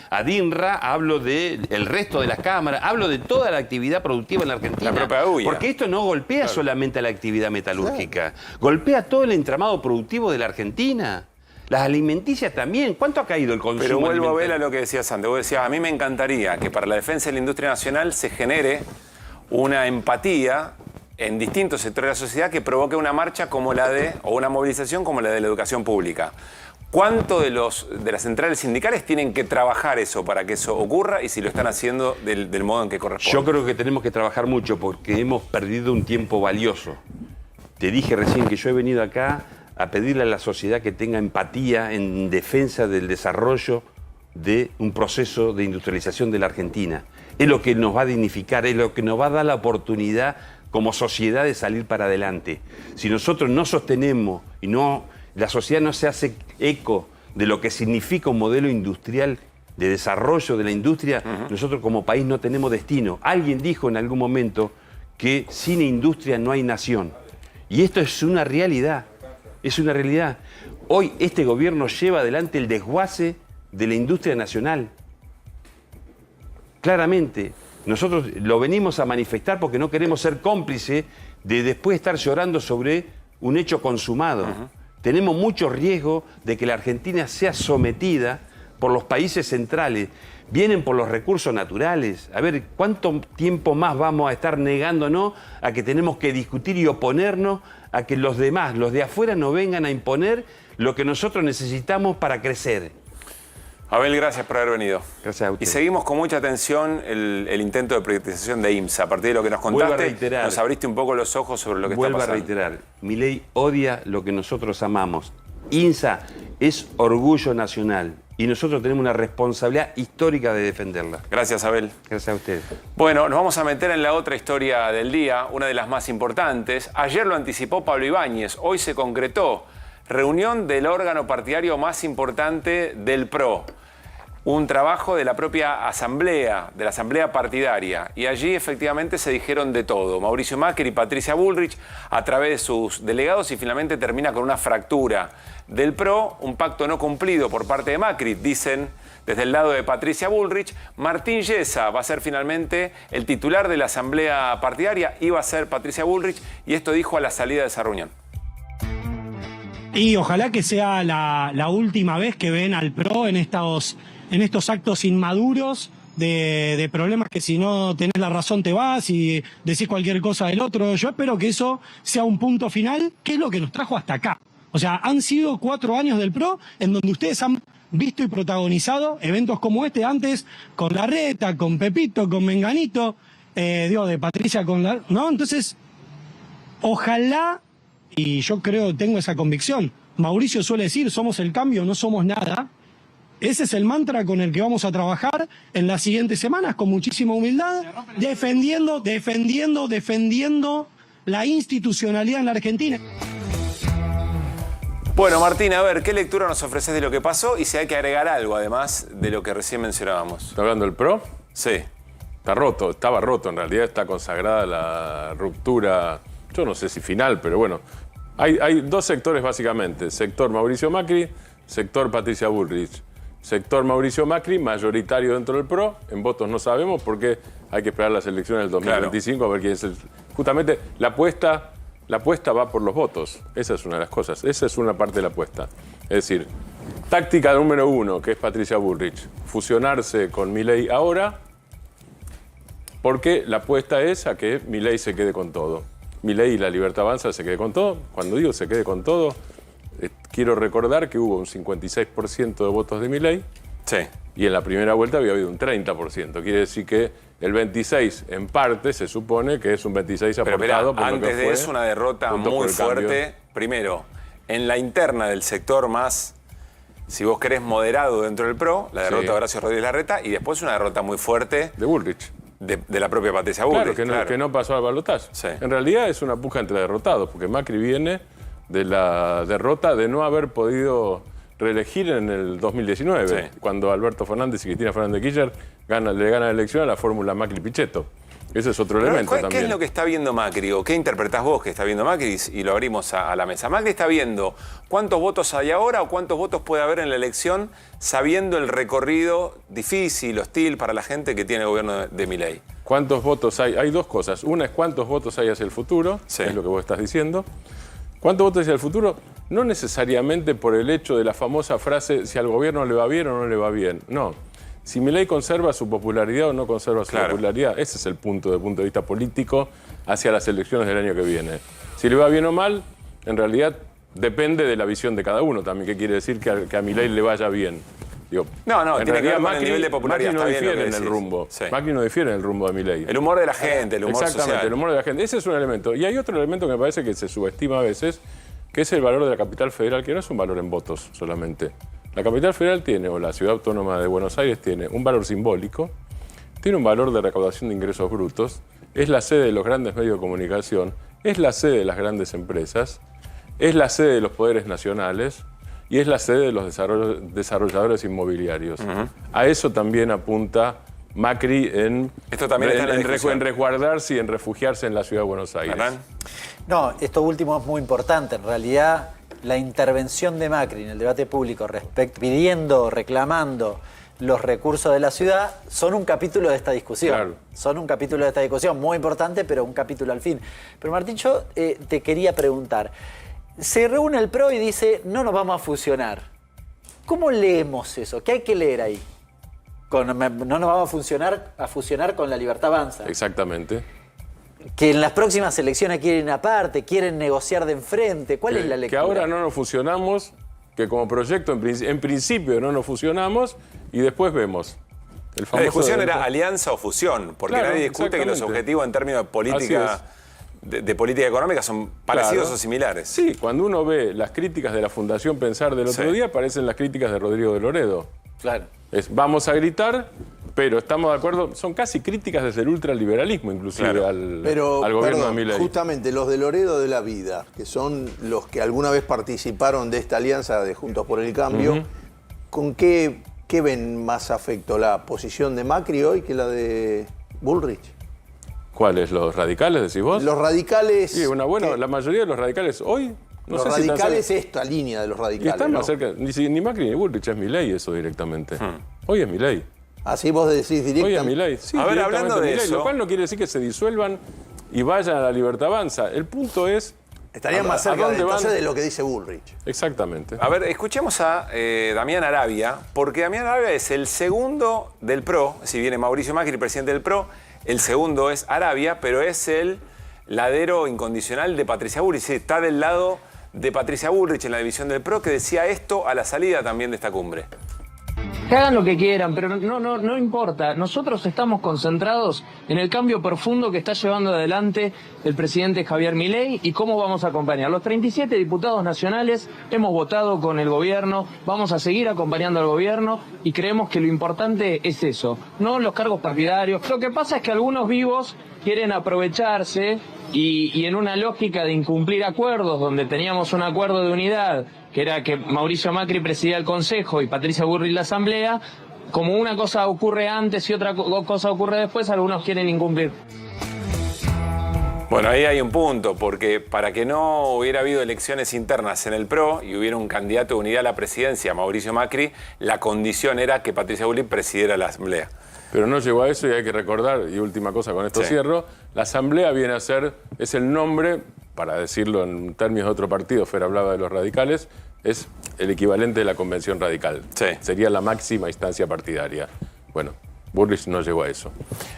Adinra, hablo del resto de las cámaras, hablo de toda la actividad productiva en la Argentina. La propia UIA. Porque esto no golpea solamente a la actividad metalúrgica, golpea todo el entramado productivo de la Argentina. Las alimenticias también. ¿Cuánto ha caído el consumo? Pero vuelvo a ver a lo que decías antes. Vos decías, a mí me encantaría que para la defensa de la industria nacional se genere una empatía en distintos sectores de la sociedad que provoque una marcha como o una movilización como la de la educación pública. ¿Cuánto de las centrales sindicales tienen que trabajar eso para que eso ocurra y si lo están haciendo del modo en que corresponde? Yo creo que tenemos que trabajar mucho porque hemos perdido un tiempo valioso. Te dije recién que yo he venido acá a pedirle a la sociedad que tenga empatía en defensa del desarrollo de un proceso de industrialización de la Argentina. Es lo que nos va a dignificar, es lo que nos va a dar la oportunidad como sociedad de salir para adelante. Si nosotros no sostenemos y la sociedad no se hace eco de lo que significa un modelo industrial de desarrollo de la industria, nosotros como país no tenemos destino. Alguien dijo en algún momento que sin industria no hay nación. Y esto es una realidad, es una realidad. Hoy este gobierno lleva adelante el desguace de la industria nacional. Claramente, nosotros lo venimos a manifestar porque no queremos ser cómplices de después estar llorando sobre un hecho consumado. Tenemos mucho riesgo de que la Argentina sea sometida por los países centrales. Vienen por los recursos naturales. A ver, ¿cuánto tiempo más vamos a estar negándonos a que tenemos que discutir y oponernos a que los demás, los de afuera, nos vengan a imponer lo que nosotros necesitamos para crecer? Abel, gracias por haber venido. Gracias a usted. Y seguimos con mucha atención el intento de privatización de IMSA. A partir de lo que nos contaste, nos abriste un poco los ojos sobre lo que está pasando. Vuelvo a reiterar, Milei odia lo que nosotros amamos. IMSA es orgullo nacional y nosotros tenemos una responsabilidad histórica de defenderla. Gracias, Abel. Gracias a usted. Bueno, nos vamos a meter en la otra historia del día, una de las más importantes. Ayer lo anticipó Pablo Ibáñez, hoy se concretó. Reunión del órgano partidario más importante del PRO. un trabajo de la propia asamblea, de la asamblea partidaria. Y allí efectivamente se dijeron de todo. Mauricio Macri y Patricia Bullrich a través de sus delegados, y finalmente termina con una fractura del PRO, un pacto no cumplido por parte de Macri, dicen desde el lado de Patricia Bullrich. Martín Yesa va a ser finalmente el titular de la asamblea partidaria, iba a ser Patricia Bullrich, y esto dijo a la salida de esa reunión. Y ojalá que sea la última vez que ven al PRO en estos actos inmaduros de problemas que si no tenés la razón te vas y decís cualquier cosa del otro. Yo espero que eso sea un punto final, que es lo que nos trajo hasta acá. O sea, han sido 4 años del PRO en donde ustedes han visto y protagonizado eventos como este antes, con Larreta, con Pepito, con Menganito, de Patricia con la... ¿no? Entonces, ojalá, y yo tengo esa convicción, Mauricio suele decir, somos el cambio, no somos nada. Ese es el mantra con el que vamos a trabajar en las siguientes semanas, con muchísima humildad, defendiendo la institucionalidad en la Argentina. Bueno, Martín, a ver, ¿qué lectura nos ofreces de lo que pasó? Y si hay que agregar algo, además, de lo que recién mencionábamos. ¿Está hablando del PRO? Sí. Estaba roto, en realidad está consagrada la ruptura, yo no sé si final, pero bueno. Hay 2 sectores básicamente, sector Mauricio Macri, sector Patricia Bullrich. Sector Mauricio Macri, mayoritario dentro del PRO, en votos no sabemos porque hay que esperar las elecciones del 2025 claro. A ver quién es el... Justamente la apuesta va por los votos, esa es una de las cosas, esa es una parte de la apuesta. Es decir, táctica número 1, que es Patricia Bullrich, fusionarse con Milei ahora, porque la apuesta es a que Milei se quede con todo. Milei y la Libertad Avanza se quede con todo. Cuando digo se quede con todo, quiero recordar que hubo un 56% de votos de Milei. Sí. Y en la primera vuelta había habido un 30%. Quiere decir que el 26, en parte, se supone que es un 26 aportado por lo que fue. Antes de eso, una derrota muy fuerte. Primero, en la interna del sector más, si vos querés, moderado dentro del PRO, la derrota de Horacio Rodríguez Larreta, y después una derrota muy fuerte de Bullrich. De la propia Patricia Bullrich. Claro, que no pasó al balotaje. Sí. En realidad es una puja entre derrotados, porque Macri viene de la derrota de no haber podido reelegir en el 2019, cuando Alberto Fernández y Cristina Fernández de Kirchner le ganan la elección a la fórmula Macri-Pichetto. Ese es otro elemento también. ¿Qué es lo que está viendo Macri o qué interpretás vos que está viendo Macri? Y lo abrimos a la mesa. Macri está viendo cuántos votos hay ahora o cuántos votos puede haber en la elección, sabiendo el recorrido difícil, hostil para la gente que tiene el gobierno de Milei. ¿Cuántos votos hay? Hay 2 cosas. Una es cuántos votos hay hacia el futuro, es lo que vos estás diciendo. ¿Cuántos votos hacia el futuro? No necesariamente por el hecho de la famosa frase si al gobierno le va bien o no le va bien. No. Si Milei conserva su popularidad o no conserva su popularidad, ese es el punto de vista político hacia las elecciones del año que viene. Si le va bien o mal, en realidad depende de la visión de cada uno también. ¿Qué quiere decir que a Milei le vaya bien? Digo, en realidad Macri, el nivel de popularidad Macri no difiere en el rumbo. Sí. Macri no difiere en el rumbo de Milei. El humor de la gente, el humor Exactamente, social. El humor de la gente. Ese es un elemento. Y hay otro elemento que me parece que se subestima a veces, que es el valor de la capital federal, que no es un valor en votos solamente. La capital federal tiene, o la ciudad autónoma de Buenos Aires tiene un valor simbólico, tiene un valor de recaudación de ingresos brutos, es la sede de los grandes medios de comunicación, es la sede de las grandes empresas, es la sede de los poderes nacionales y es la sede de los desarrolladores inmobiliarios. A eso también apunta Macri en resguardarse y en refugiarse en la ciudad de Buenos Aires. No, esto último es muy importante. En realidad, la intervención de Macri en el debate público pidiendo, reclamando los recursos de la ciudad, son un capítulo de esta discusión. Claro. Son un capítulo de esta discusión, muy importante, pero un capítulo al fin. Pero Martín, yo te quería preguntar. Se reúne el PRO y dice, no nos vamos a fusionar. ¿Cómo leemos eso? ¿Qué hay que leer ahí? No nos vamos a fusionar con la Libertad Avanza. Exactamente. Que en las próximas elecciones quieren aparte, quieren negociar de enfrente. ¿Cuál es la lectura? Que ahora no nos fusionamos, que como proyecto en principio no nos fusionamos y después vemos. La discusión era alianza o fusión, porque nadie discute que los objetivos en términos de política, de política económica son parecidos o similares. Sí, cuando uno ve las críticas de la Fundación Pensar del otro día, parecen las críticas de Rodrigo de Loredo. Claro. Vamos a gritar, pero estamos de acuerdo, son casi críticas desde el ultraliberalismo, inclusive, al gobierno de Milei. Justamente los de Loredo de la Vida, que son los que alguna vez participaron de esta alianza de Juntos por el Cambio, ¿con qué ¿qué ven más afecto? ¿La posición de Macri hoy que la de Bullrich? ¿Cuáles? ¿Los radicales, decís vos? Los radicales... Sí, la mayoría de los radicales hoy... No los radicales, esta línea de los radicales. Y están más cerca, ni Macri ni Bullrich, es Milei eso directamente. Hoy es Milei. Así vos decís directamente. Hoy es Milei. Sí, a ver, hablando de Milei, eso... Lo cual no quiere decir que se disuelvan y vayan a la Libertad Avanza. El punto es... Estarían más cerca de lo que dice Bullrich. Exactamente. A ver, escuchemos a Damián Arabia, porque Damián Arabia es el segundo del PRO, si viene Mauricio Macri, presidente del PRO, el segundo es Arabia, pero es el ladero incondicional de Patricia Bullrich. Está del lado de Patricia Bullrich en la división del PRO, que decía esto a la salida también de esta cumbre. Que hagan lo que quieran, pero no importa. Nosotros estamos concentrados en el cambio profundo que está llevando adelante el presidente Javier Milei y cómo vamos a acompañar. Los 37 diputados nacionales hemos votado con el gobierno, vamos a seguir acompañando al gobierno y creemos que lo importante es eso, no los cargos partidarios. Lo que pasa es que algunos vivos quieren aprovecharse y en una lógica de incumplir acuerdos, donde teníamos un acuerdo de unidad, que era que Mauricio Macri presidía el Consejo y Patricia Bullrich la Asamblea, como una cosa ocurre antes y otra cosa ocurre después, algunos quieren incumplir. Bueno, ahí hay un punto, porque para que no hubiera habido elecciones internas en el PRO y hubiera un candidato de unidad a la presidencia, Mauricio Macri, la condición era que Patricia Bullrich presidiera la Asamblea. Pero no llegó a eso y hay que recordar, y última cosa con esto cierro, la Asamblea viene a ser, es el nombre, para decirlo en términos de otro partido, Fer hablaba de los radicales, es el equivalente de la Convención Radical. Sería la máxima instancia partidaria. Bueno, Bullrich no llegó a eso.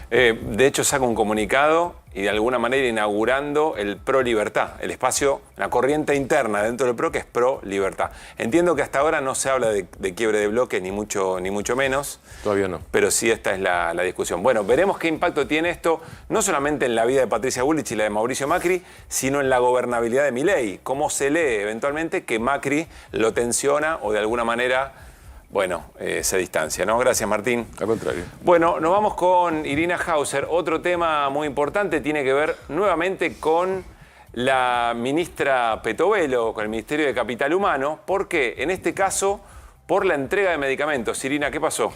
De hecho, saca un comunicado y de alguna manera inaugurando el Pro Libertad, el espacio, la corriente interna dentro del PRO que es Pro Libertad. Entiendo que hasta ahora no se habla de quiebre de bloques, ni mucho menos. Todavía no. Pero sí esta es la discusión. Bueno, veremos qué impacto tiene esto, no solamente en la vida de Patricia Bullrich y la de Mauricio Macri, sino en la gobernabilidad de Milei. Cómo se lee eventualmente que Macri lo tensiona o de alguna manera... Bueno, se distancia, ¿no? Gracias, Martín. Al contrario. Bueno, nos vamos con Irina Hauser. Otro tema muy importante tiene que ver nuevamente con la ministra Petovelo, con el Ministerio de Capital Humano. ¿Por qué? En este caso, por la entrega de medicamentos. Irina, ¿qué pasó?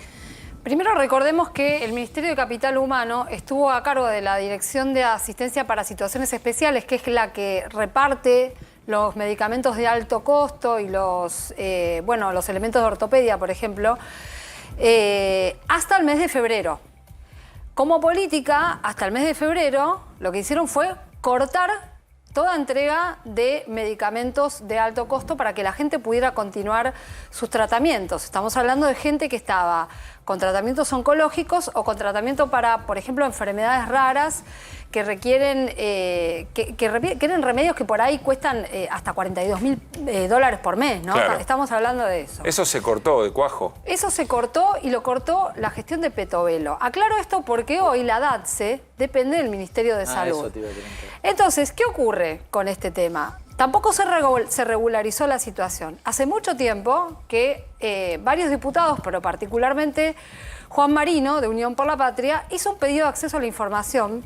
Primero recordemos que el Ministerio de Capital Humano estuvo a cargo de la Dirección de Asistencia para Situaciones Especiales, que es la que reparte los medicamentos de alto costo y los elementos de ortopedia, por ejemplo, hasta el mes de febrero. Como política, hasta el mes de febrero, lo que hicieron fue cortar toda entrega de medicamentos de alto costo para que la gente pudiera continuar sus tratamientos. Estamos hablando de gente que estaba con tratamientos oncológicos o con tratamiento para, por ejemplo, enfermedades raras que requieren requieren remedios que por ahí cuestan hasta $42.000 por mes, ¿no? Claro. Estamos hablando de eso. Eso se cortó de cuajo. Eso se cortó y lo cortó la gestión de Petovelo. Aclaro esto porque hoy la DATSE depende del Ministerio de Salud. Eso te iba a preguntar. Entonces, ¿qué ocurre con este tema? Tampoco se regularizó la situación. Hace mucho tiempo que varios diputados, pero particularmente Juan Marino, de Unión por la Patria, hizo un pedido de acceso a la información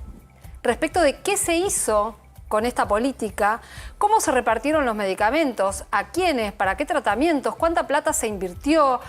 respecto de qué se hizo con esta política, cómo se repartieron los medicamentos, a quiénes, para qué tratamientos, cuánta plata se invirtió,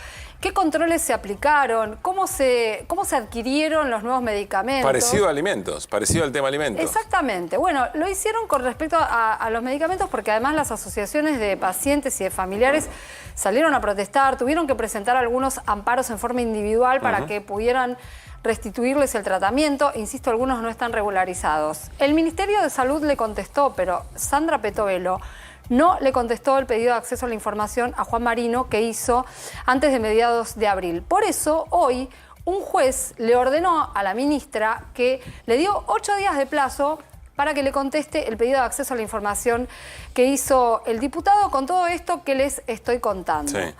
qué controles se aplicaron, cómo se adquirieron los nuevos medicamentos. Parecido a alimentos, parecido al tema alimentos. Exactamente. Bueno, lo hicieron con respecto a los medicamentos porque además las asociaciones de pacientes y de familiares salieron a protestar, tuvieron que presentar algunos amparos en forma individual para que pudieran restituirles el tratamiento. Insisto, algunos no están regularizados. El Ministerio de Salud le contestó, pero Sandra Petovelo no le contestó el pedido de acceso a la información a Juan Marino que hizo antes de mediados de abril. Por eso, hoy, un juez le ordenó a la ministra que le dio 8 días de plazo para que le conteste el pedido de acceso a la información que hizo el diputado con todo esto que les estoy contando. Sí.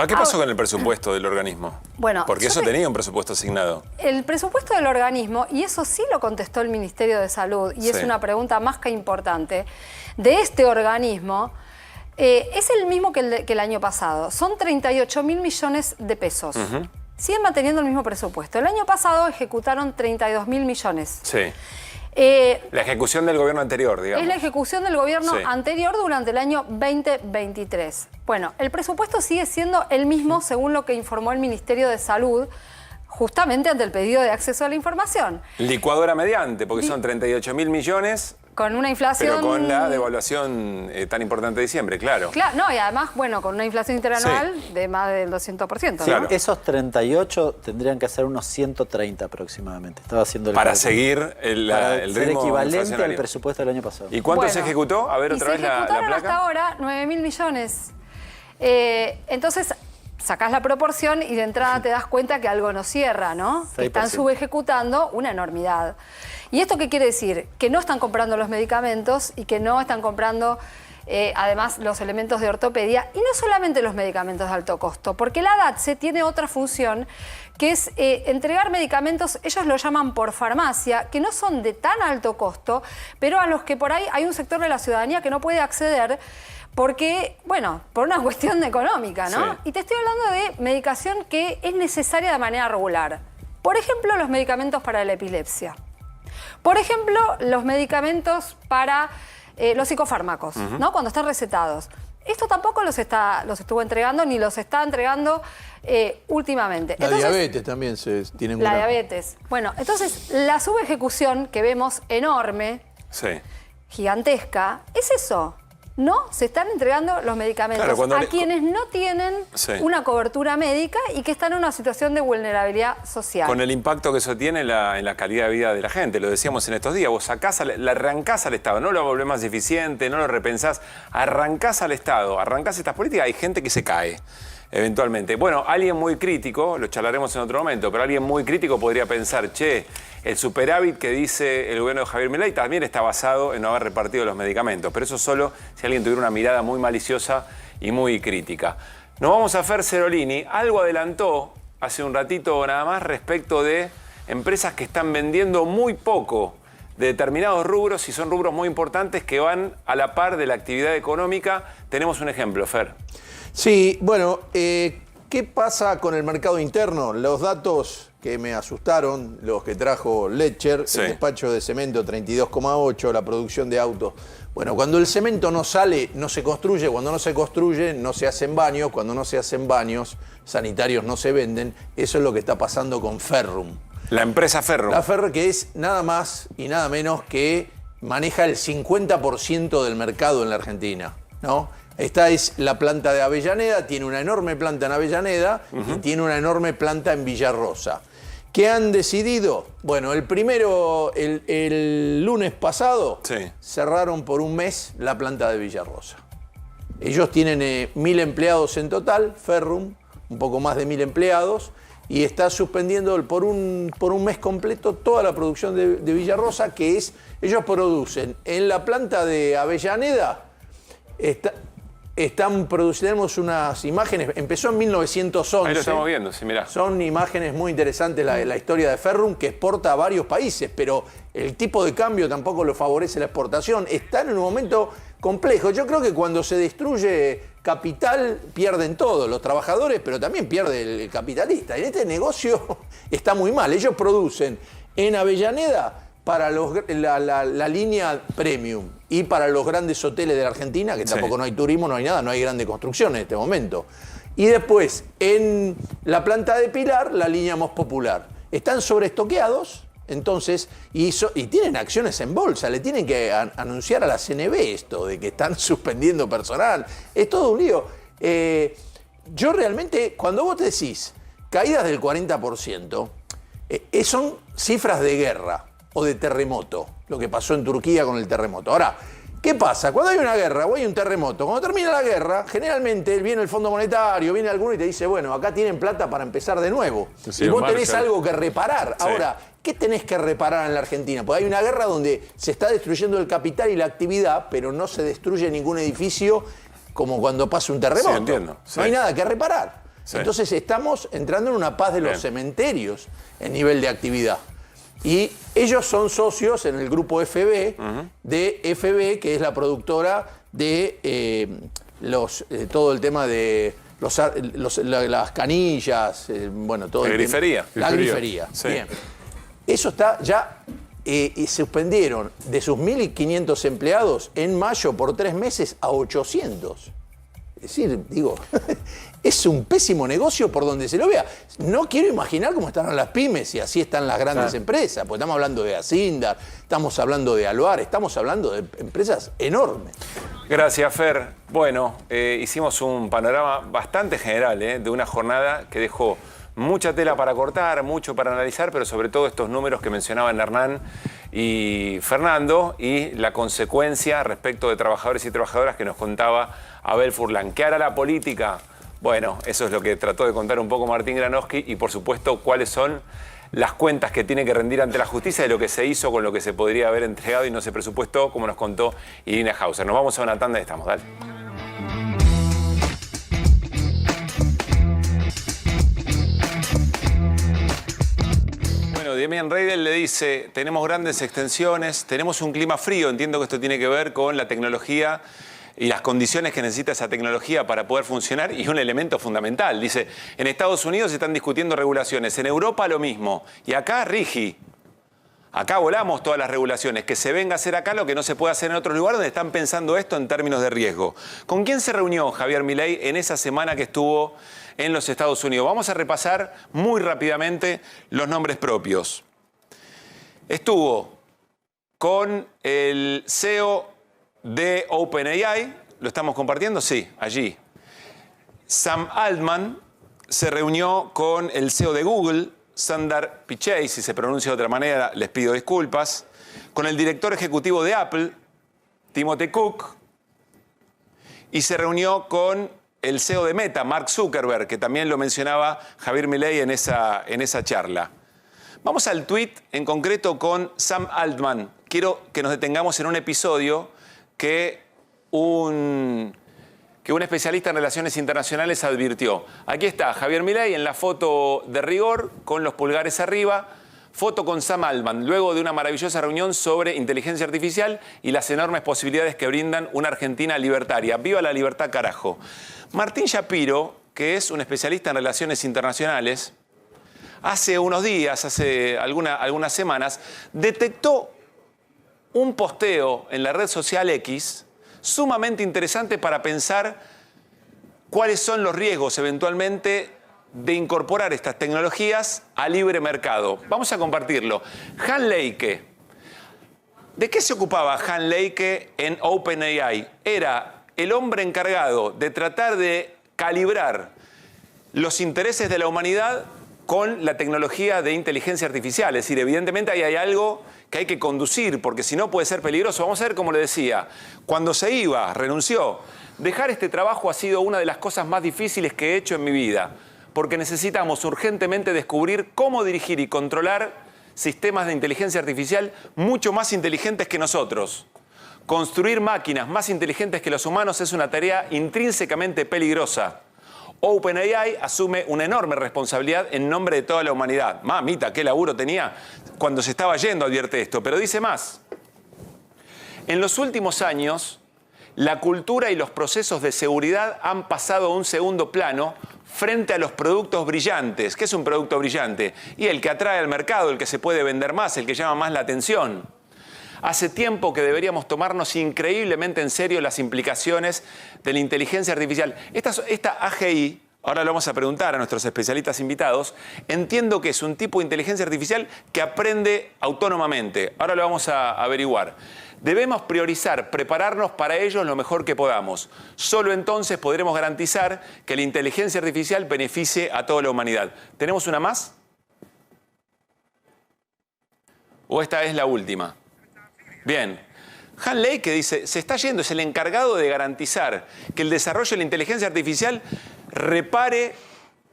¿Qué pasó con el presupuesto del organismo? Bueno, porque eso tenía un presupuesto asignado. El presupuesto del organismo, y eso sí lo contestó el Ministerio de Salud, y es una pregunta más que importante, de este organismo, es el mismo que el año pasado. Son 38.000 millones de pesos. Siguen manteniendo el mismo presupuesto. El año pasado ejecutaron 32.000 millones. Sí. La ejecución del gobierno anterior, digamos. Es la ejecución del gobierno Sí. anterior durante el año 2023. Bueno, el presupuesto sigue siendo el mismo según lo que informó el Ministerio de Salud, justamente ante el pedido de acceso a la información. Licuadora mediante, porque son 38.000 millones, Con una inflación... pero con la devaluación tan importante de diciembre, claro. Claro, no, y además, bueno, con una inflación interanual de más del 200%. ¿no? Claro. Esos 38 tendrían que ser unos 130 aproximadamente. Estaba haciendo el Para cálculo. seguir el Para ser ritmo equivalente al inflacionario. presupuesto del año pasado. ¿Y cuánto Bueno, se ejecutó? A ver y otra se vez la ejecutaron placa. hasta ahora 9.000 millones. Entonces, sacás la proporción y de entrada te das cuenta que algo no cierra, ¿no? 6%. Están subejecutando una enormidad. ¿Y esto qué quiere decir? Que no están comprando los medicamentos y que no están comprando, además, los elementos de ortopedia. Y no solamente los medicamentos de alto costo, porque la DATSE tiene otra función, que es entregar medicamentos, ellos lo llaman por farmacia, que no son de tan alto costo, pero a los que por ahí hay un sector de la ciudadanía que no puede acceder porque, bueno, por una cuestión económica, ¿no? Sí. Y te estoy hablando de medicación que es necesaria de manera regular. Por ejemplo, los medicamentos para la epilepsia. Por ejemplo, los medicamentos para los psicofármacos, ¿no? Cuando están recetados. Esto tampoco los estuvo entregando ni los está entregando últimamente. La Entonces, diabetes también tienen la diabetes. Bueno, entonces la subejecución que vemos enorme, Sí. gigantesca, es eso. No se están entregando los medicamentos Claro, cuando a le- quienes no tienen Sí. una cobertura médica y que están en una situación de vulnerabilidad social. Con el impacto que eso tiene en la calidad de vida de la gente, lo decíamos en estos días, vos la arrancás al Estado, no lo volvés más eficiente, no lo repensás, arrancás al Estado, arrancás estas políticas, hay gente que se cae. Eventualmente. Bueno, alguien muy crítico, lo charlaremos en otro momento, pero alguien muy crítico podría pensar, che, el superávit que dice el gobierno de Javier Milei también está basado en no haber repartido los medicamentos, pero eso solo si alguien tuviera una mirada muy maliciosa y muy crítica. Nos vamos a Fer Cerolini, algo adelantó hace un ratito nada más respecto de empresas que están vendiendo muy poco de determinados rubros y son rubros muy importantes que van a la par de la actividad económica. Tenemos un ejemplo, Fer. Sí, bueno, ¿qué pasa con el mercado interno? Los datos que me asustaron, los que trajo Letcher, Sí. el despacho de cemento 32,8, la producción de autos. Bueno, cuando el cemento no sale, no se construye, cuando no se construye, no se hacen baños, cuando no se hacen baños, sanitarios no se venden. Eso es lo que está pasando con Ferrum. La empresa Ferrum. La Ferrum, que es nada más y nada menos que maneja el 50% del mercado en la Argentina, ¿no? Esta es la planta de Avellaneda, tiene una enorme planta en Avellaneda y tiene una enorme planta en Villarrosa. ¿Qué han decidido? Bueno, el lunes pasado cerraron por un mes la planta de Villarrosa. Ellos tienen 1.000 empleados en total, Ferrum, un poco más de 1.000 empleados, y está suspendiendo por un mes completo toda la producción de Villarrosa, que es, ellos producen en la planta de Avellaneda, tenemos unas imágenes, empezó en 1911. Ahí lo estamos viendo, sí, mirá. Son imágenes muy interesantes la historia de Ferrum, que exporta a varios países, pero el tipo de cambio tampoco lo favorece la exportación. Están en un momento complejo. Yo creo que cuando se destruye capital pierden todo, los trabajadores, pero también pierde el capitalista. En este negocio está muy mal. Ellos producen en Avellaneda para la línea premium y para los grandes hoteles de la Argentina, que tampoco no hay turismo, no hay nada, no hay grandes construcciones en este momento. Y después, en la planta de Pilar, la línea más popular. Están sobreestoqueados, entonces, y tienen acciones en bolsa, le tienen que anunciar a la CNB esto, de que están suspendiendo personal. Es todo un lío. Yo realmente, cuando vos decís caídas del 40%, son cifras de guerra o de terremoto, lo que pasó en Turquía con el terremoto. Ahora, ¿qué pasa? Cuando hay una guerra o hay un terremoto, cuando termina la guerra, generalmente viene el Fondo Monetario, viene alguno y te dice, bueno, acá tienen plata para empezar de nuevo. Sí, y vos tenés Marshall. algo que reparar. Sí. Ahora, ¿qué tenés que reparar en la Argentina? Porque hay una guerra donde se está destruyendo el capital y la actividad, pero no se destruye ningún edificio como cuando pasa un terremoto. Sí, entiendo. Sí. No hay nada que reparar. Sí. Entonces estamos entrando en una paz de los Bien. cementerios en nivel de actividad. Y ellos son socios en el grupo FB, de FB, que es la productora de todo el tema de las canillas, bueno, todo La el grifería. tema. La grifería. Sí. Bien. Eso está ya y suspendieron de sus 1.500 empleados en mayo por 3 meses a 800. Es decir, digo, es un pésimo negocio por donde se lo vea. No quiero imaginar cómo estarán las pymes y así están las grandes empresas, porque estamos hablando de Acindar, estamos hablando de Aluar, estamos hablando de empresas enormes. Gracias, Fer. Bueno, hicimos un panorama bastante general de una jornada que dejó mucha tela para cortar, mucho para analizar, pero sobre todo estos números que mencionaban Hernán y Fernando y la consecuencia respecto de trabajadores y trabajadoras que nos contaba Abel Furlan. ¿Qué hará la política? Bueno, eso es lo que trató de contar un poco Martín Granowski y, por supuesto, cuáles son las cuentas que tiene que rendir ante la justicia de lo que se hizo con lo que se podría haber entregado y no se presupuestó, como nos contó Irina Hauser. Nos vamos a una tanda y estamos. Dale. Bueno, Demian Reidel le dice, tenemos grandes extensiones, tenemos un clima frío, entiendo que esto tiene que ver con la tecnología y las condiciones que necesita esa tecnología para poder funcionar, y un elemento fundamental. Dice, en Estados Unidos se están discutiendo regulaciones, en Europa lo mismo, y acá rigi. Acá volamos todas las regulaciones, que se venga a hacer acá lo que no se puede hacer en otros lugares donde están pensando esto en términos de riesgo. ¿Con quién se reunió Javier Milei en esa semana que estuvo en los Estados Unidos? Vamos a repasar muy rápidamente los nombres propios. Estuvo con el CEO de OpenAI, ¿lo estamos compartiendo? Sí, allí. Sam Altman se reunió con el CEO de Google, Sundar Pichai, si se pronuncia de otra manera, les pido disculpas, con el director ejecutivo de Apple, Timothy Cook, y se reunió con el CEO de Meta, Mark Zuckerberg, que también lo mencionaba Javier Milei en esa charla. Vamos al tuit en concreto con Sam Altman. Quiero que nos detengamos en un episodio que un especialista en relaciones internacionales advirtió. Aquí está Javier Milei en la foto de rigor, con los pulgares arriba, foto con Sam Altman, luego de una maravillosa reunión sobre inteligencia artificial y las enormes posibilidades que brindan una Argentina libertaria. ¡Viva la libertad, carajo! Martín Shapiro, que es un especialista en relaciones internacionales, hace unos días, hace algunas semanas, detectó un posteo en la red social X sumamente interesante para pensar cuáles son los riesgos eventualmente de incorporar estas tecnologías al libre mercado. Vamos a compartirlo. Han Leike. ¿De qué se ocupaba Han Leike en OpenAI? Era el hombre encargado de tratar de calibrar los intereses de la humanidad con la tecnología de inteligencia artificial. Es decir, evidentemente ahí hay algo que hay que conducir, porque si no puede ser peligroso. Vamos a ver cómo le decía. Cuando se iba, renunció. Dejar este trabajo ha sido una de las cosas más difíciles que he hecho en mi vida, porque necesitamos urgentemente descubrir cómo dirigir y controlar sistemas de inteligencia artificial mucho más inteligentes que nosotros. Construir máquinas más inteligentes que los humanos es una tarea intrínsecamente peligrosa. OpenAI asume una enorme responsabilidad en nombre de toda la humanidad. Mamita, qué laburo tenía cuando se estaba yendo, advierte esto. Pero dice más. En los últimos años, la cultura y los procesos de seguridad han pasado a un segundo plano frente a los productos brillantes. ¿Qué es un producto brillante? Y el que atrae al mercado, el que se puede vender más, el que llama más la atención. Hace tiempo que deberíamos tomarnos increíblemente en serio las implicaciones de la inteligencia artificial. Esta AGI, ahora lo vamos a preguntar a nuestros especialistas invitados, entiendo que es un tipo de inteligencia artificial que aprende autónomamente. Ahora lo vamos a averiguar. Debemos priorizar, prepararnos para ello lo mejor que podamos. Solo entonces podremos garantizar que la inteligencia artificial beneficie a toda la humanidad. ¿Tenemos una más? ¿O esta es la última? Bien. Han Leike dice, se está yendo, es el encargado de garantizar que el desarrollo de la inteligencia artificial repare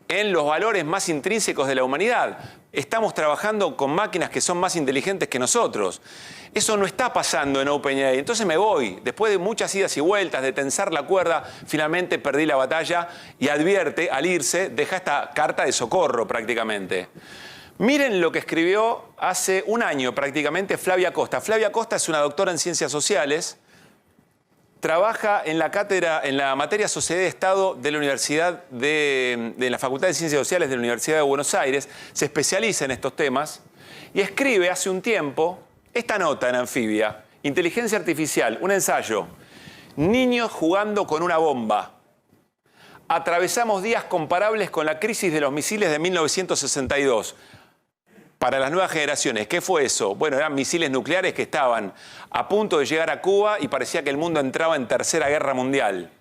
en los valores más intrínsecos de la humanidad. Estamos trabajando con máquinas que son más inteligentes que nosotros. Eso no está pasando en OpenAI. Entonces me voy. Después de muchas idas y vueltas, de tensar la cuerda, finalmente perdí la batalla y advierte, al irse, deja esta carta de socorro prácticamente. Miren lo que escribió hace un año prácticamente Flavia Costa. Flavia Costa es una doctora en Ciencias Sociales, trabaja en la cátedra, en la materia Sociedad y Estado de la Universidad de la Facultad de Ciencias Sociales de la Universidad de Buenos Aires, se especializa en estos temas y escribe hace un tiempo Esta nota en Anfibia, inteligencia artificial, un ensayo. Niños jugando con una bomba. Atravesamos días comparables con la crisis de los misiles de 1962. Para las nuevas generaciones, ¿qué fue eso? Bueno, eran misiles nucleares que estaban a punto de llegar a Cuba y parecía que el mundo entraba en Tercera Guerra Mundial,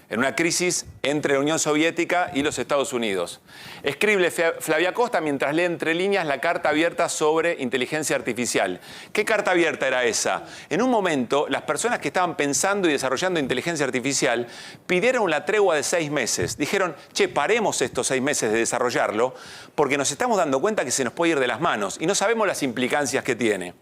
en una crisis entre la Unión Soviética y los Estados Unidos. Escribe Flavia Costa mientras lee entre líneas la carta abierta sobre inteligencia artificial. ¿Qué carta abierta era esa? En un momento, las personas que estaban pensando y desarrollando inteligencia artificial pidieron una tregua de 6 meses. Dijeron, che, paremos estos 6 meses de desarrollarlo porque nos estamos dando cuenta que se nos puede ir de las manos y no sabemos las implicancias que tiene.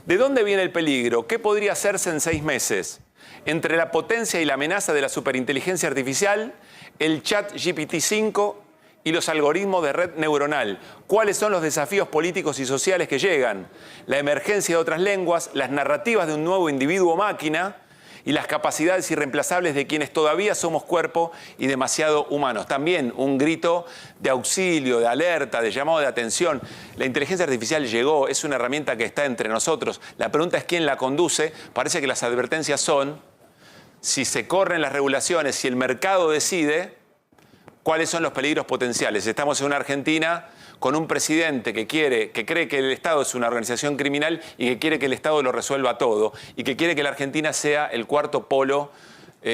¿De dónde viene el peligro? ¿Qué podría hacerse en 6 meses? Entre la potencia y la amenaza de la superinteligencia artificial, el chat GPT-5 y los algoritmos de red neuronal. ¿Cuáles son los desafíos políticos y sociales que llegan? La emergencia de otras lenguas, las narrativas de un nuevo individuo-máquina y las capacidades irreemplazables de quienes todavía somos cuerpo y demasiado humanos. También un grito de auxilio, de alerta, de llamado de atención. La inteligencia artificial llegó, es una herramienta que está entre nosotros. La pregunta es quién la conduce. Parece que las advertencias son, si se corren las regulaciones, si el mercado decide, cuáles son los peligros potenciales. Estamos en una Argentina con un presidente que cree que el Estado es una organización criminal y que quiere que el Estado lo resuelva todo y que quiere que la Argentina sea el cuarto polo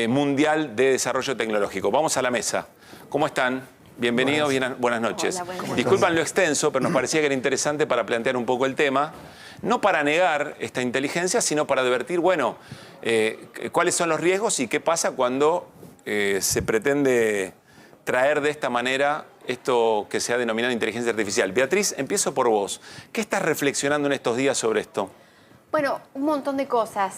mundial de desarrollo tecnológico. Vamos a la mesa. ¿Cómo están? Bienvenidos, buenas noches. Hola, buenas noches. Disculpan lo extenso, pero nos parecía que era interesante para plantear un poco el tema. No para negar esta inteligencia, sino para advertir, bueno, cuáles son los riesgos y qué pasa cuando se pretende traer de esta manera esto que se ha denominado inteligencia artificial. Beatriz, empiezo por vos. ¿Qué estás reflexionando en estos días sobre esto? Bueno, un montón de cosas.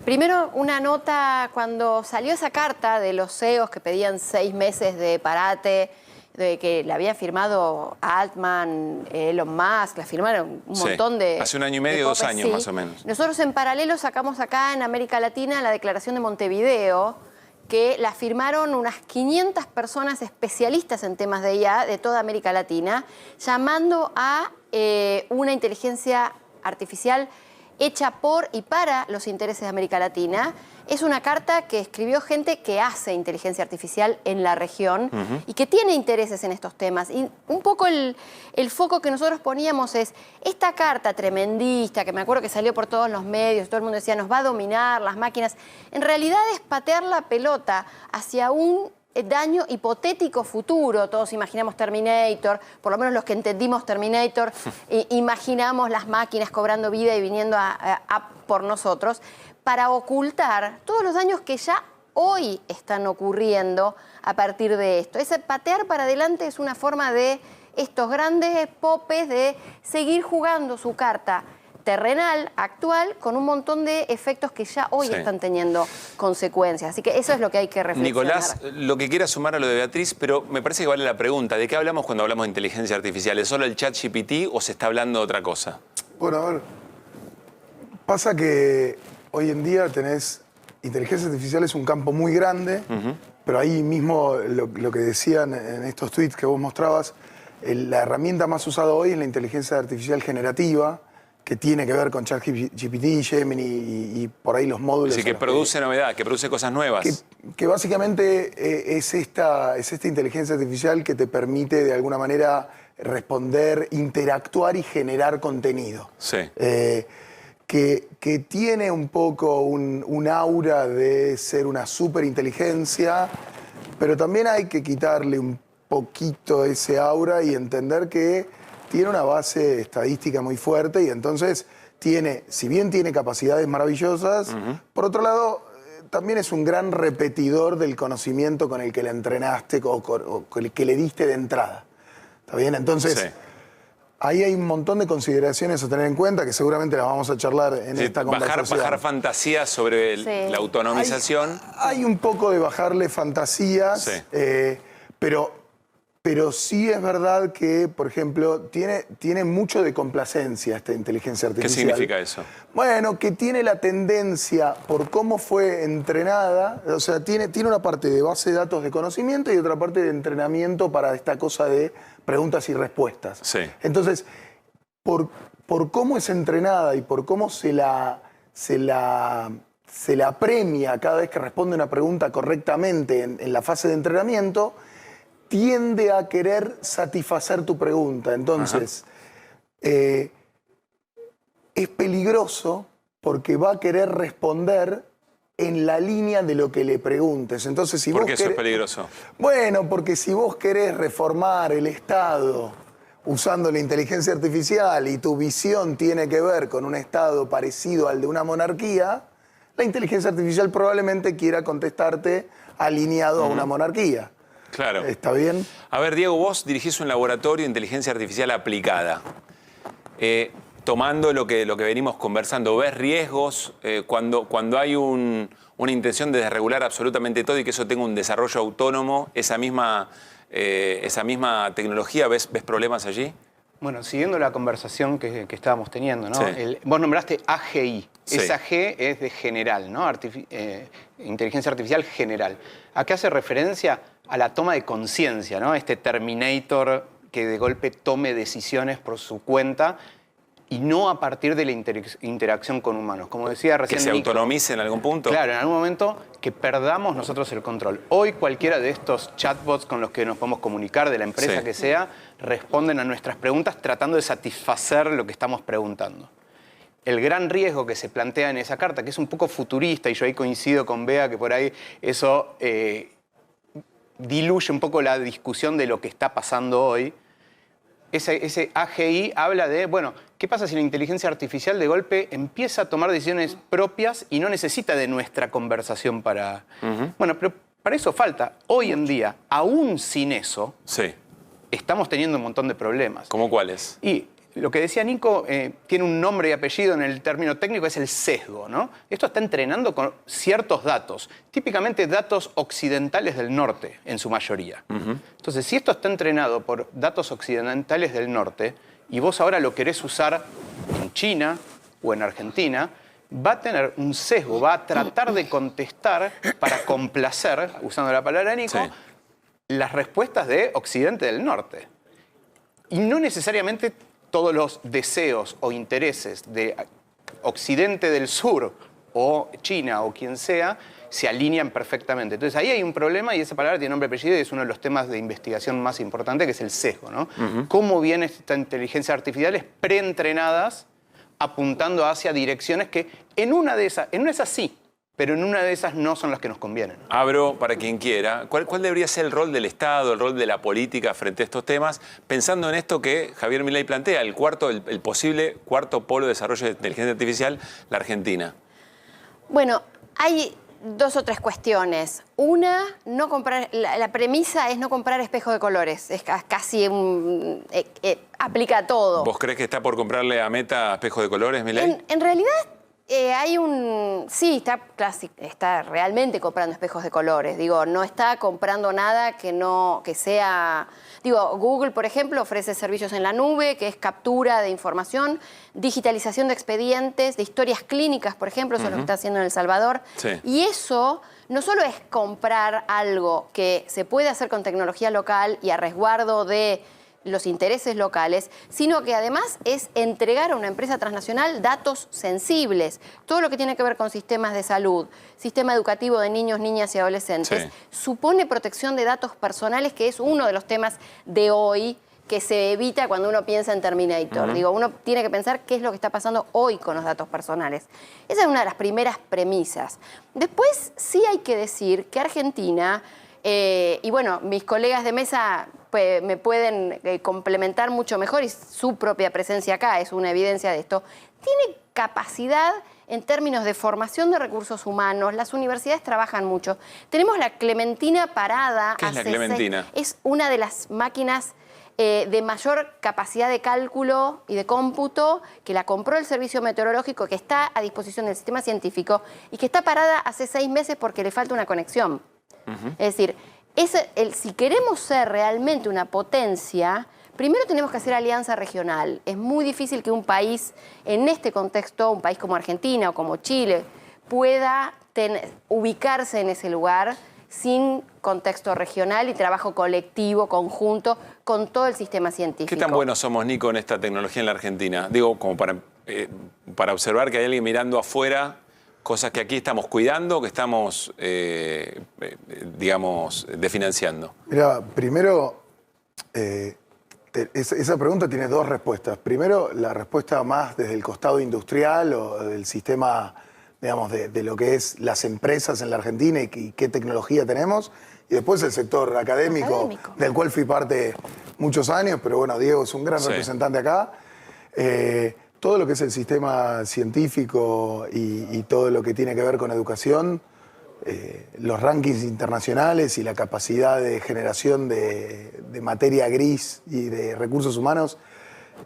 Primero, una nota cuando salió esa carta de los CEOs que pedían 6 meses de parate, de que la había firmado Altman, Elon Musk, la firmaron un montón de... Hace 1 año y medio, 2 años sí. más o menos. Nosotros en paralelo sacamos acá en América Latina la Declaración de Montevideo, que la firmaron unas 500 personas especialistas en temas de IA de toda América Latina, llamando a una inteligencia artificial hecha por y para los intereses de América Latina. Es una carta que escribió gente que hace inteligencia artificial en la región y que tiene intereses en estos temas. Y un poco el foco que nosotros poníamos es esta carta tremendista, que me acuerdo que salió por todos los medios, todo el mundo decía, nos va a dominar las máquinas. En realidad es patear la pelota hacia un daño hipotético futuro. Todos imaginamos Terminator, por lo menos los que entendimos Terminator, imaginamos las máquinas cobrando vida y viniendo a por nosotros, para ocultar todos los daños que ya hoy están ocurriendo a partir de esto. Ese patear para adelante es una forma de estos grandes popes de seguir jugando su carta terrenal, actual, con un montón de efectos que ya hoy están teniendo consecuencias. Así que eso es lo que hay que reflexionar. Nicolás, lo que quiera sumar a lo de Beatriz, pero me parece que vale la pregunta. ¿De qué hablamos cuando hablamos de inteligencia artificial? ¿Es solo el chat GPT o se está hablando de otra cosa? Bueno, a ver, pasa que hoy en día tenés... Inteligencia artificial es un campo muy grande, pero ahí mismo lo que decían en estos tweets que vos mostrabas, la herramienta más usada hoy es la inteligencia artificial generativa, que tiene que ver con ChatGPT, Gemini y por ahí los módulos. Sí, que produce novedad, que produce cosas nuevas. Que básicamente es esta inteligencia artificial que te permite de alguna manera responder, interactuar y generar contenido. Sí. Que tiene un poco un aura de ser una superinteligencia, pero también hay que quitarle un poquito ese aura y entender que tiene una base estadística muy fuerte y entonces si bien tiene capacidades maravillosas, por otro lado también es un gran repetidor del conocimiento con el que le entrenaste o con el que le diste de entrada. ¿Está bien? Entonces... Ahí hay un montón de consideraciones a tener en cuenta que seguramente las vamos a charlar en esta conversación. Bajar fantasías sobre la autonomización. Hay un poco de bajarle fantasías, pero sí es verdad que, por ejemplo, tiene mucho de complacencia esta inteligencia artificial. ¿Qué significa eso? Bueno, que tiene la tendencia, por cómo fue entrenada, o sea, tiene una parte de base de datos de conocimiento y otra parte de entrenamiento para esta cosa de preguntas y respuestas. Sí. Entonces, por cómo es entrenada y por cómo se la premia cada vez que responde una pregunta correctamente en la fase de entrenamiento, tiende a querer satisfacer tu pregunta. Entonces, es peligroso porque va a querer responder en la línea de lo que le preguntes. Entonces, si ¿Por vos qué eso es peligroso? Bueno, porque si vos querés reformar el Estado usando la inteligencia artificial y tu visión tiene que ver con un Estado parecido al de una monarquía, la inteligencia artificial probablemente quiera contestarte alineado a una monarquía. Claro. ¿Está bien? A ver, Diego, vos dirigís un laboratorio de inteligencia artificial aplicada. Tomando lo que venimos conversando, ¿ves riesgos cuando hay una intención de desregular absolutamente todo y que eso tenga un desarrollo autónomo, esa misma tecnología, ¿ves problemas allí? Bueno, siguiendo la conversación que estábamos teniendo, ¿no? Sí. Vos nombraste AGI. Sí. Esa G es de general, ¿no? Inteligencia artificial general. ¿A qué hace referencia? A la toma de conciencia, ¿no? Este Terminator que de golpe tome decisiones por su cuenta y no a partir de la interacción con humanos. Como decía recién ¿Que se Nico, autonomice en algún punto? Claro, en algún momento que perdamos nosotros el control. Hoy cualquiera de estos chatbots con los que nos podemos comunicar, de la empresa que sea, responden a nuestras preguntas tratando de satisfacer lo que estamos preguntando. El gran riesgo que se plantea en esa carta, que es un poco futurista, y yo ahí coincido con Bea, que por ahí eso diluye un poco la discusión de lo que está pasando hoy. Ese AGI habla de, bueno, ¿qué pasa si la inteligencia artificial de golpe empieza a tomar decisiones propias y no necesita de nuestra conversación para... Bueno, pero para eso falta. Hoy en día, aún sin eso, estamos teniendo un montón de problemas. ¿Cómo cuáles? Y lo que decía Nico tiene un nombre y apellido en el término técnico, es el sesgo, ¿no? Esto está entrenando con ciertos datos, típicamente datos occidentales del norte, en su mayoría. Entonces, si esto está entrenado por datos occidentales del norte, y vos ahora lo querés usar en China o en Argentina, va a tener un sesgo, va a tratar de contestar para complacer, usando la palabra de Nico, las respuestas de Occidente del Norte. Y no necesariamente todos los deseos o intereses de Occidente del Sur o China o quien sea se alinean perfectamente. Entonces ahí hay un problema y esa palabra tiene nombre y apellido y es uno de los temas de investigación más importantes, que es el sesgo, ¿no? Cómo viene esta inteligencia artificiales preentrenadas apuntando hacia direcciones que en una de esas sí, pero en una de esas no son las que nos convienen. Abro para quien quiera. ¿Cuál debería ser el rol del Estado, el rol de la política frente a estos temas? Pensando en esto que Javier Milei plantea, el posible cuarto polo de desarrollo de inteligencia artificial, la Argentina. Bueno, hay dos o tres cuestiones. Una, no comprar, la premisa es no comprar espejos de colores. Es casi aplica a todo. ¿Vos crees que está por comprarle a Meta espejo de colores, Milei? En realidad hay un... Sí, está realmente comprando espejos de colores. Digo, no está comprando nada que sea... Digo, Google, por ejemplo, ofrece servicios en la nube, que es captura de información, digitalización de expedientes, de historias clínicas, por ejemplo, eso es lo que está haciendo en El Salvador. Sí. Y eso no solo es comprar algo que se puede hacer con tecnología local y a resguardo de los intereses locales, sino que además es entregar a una empresa transnacional datos sensibles. Todo lo que tiene que ver con sistemas de salud, sistema educativo de niños, niñas y adolescentes, supone protección de datos personales, que es uno de los temas de hoy que se evita cuando uno piensa en Terminator. Digo, uno tiene que pensar qué es lo que está pasando hoy con los datos personales. Esa es una de las primeras premisas. Después sí hay que decir que Argentina, y bueno, mis colegas de mesa pues, me pueden complementar mucho mejor y su propia presencia acá es una evidencia de esto, tiene capacidad en términos de formación de recursos humanos, las universidades trabajan mucho. Tenemos la Clementina parada. ¿Qué es la Clementina? Es una de las máquinas de mayor capacidad de cálculo y de cómputo, que la compró el Servicio Meteorológico, que está a disposición del sistema científico y que está parada hace 6 meses porque le falta una conexión. Es decir, si queremos ser realmente una potencia, primero tenemos que hacer alianza regional. Es muy difícil que un país, en este contexto, un país como Argentina o como Chile, pueda ubicarse en ese lugar sin contexto regional y trabajo colectivo, conjunto, con todo el sistema científico. ¿Qué tan buenos somos, Nico, en esta tecnología en la Argentina? Digo, como para observar que hay alguien mirando afuera cosas que aquí estamos cuidando, que estamos, digamos, desfinanciando. Mira, primero, esa pregunta tiene dos respuestas. Primero, la respuesta más desde el costado industrial o del sistema, digamos, de lo que es las empresas en la Argentina y qué tecnología tenemos. Y después el sector académico, del cual fui parte muchos años, pero bueno, Diego es un gran representante acá. Todo lo que es el sistema científico y todo lo que tiene que ver con educación, los rankings internacionales y la capacidad de generación de materia gris y de recursos humanos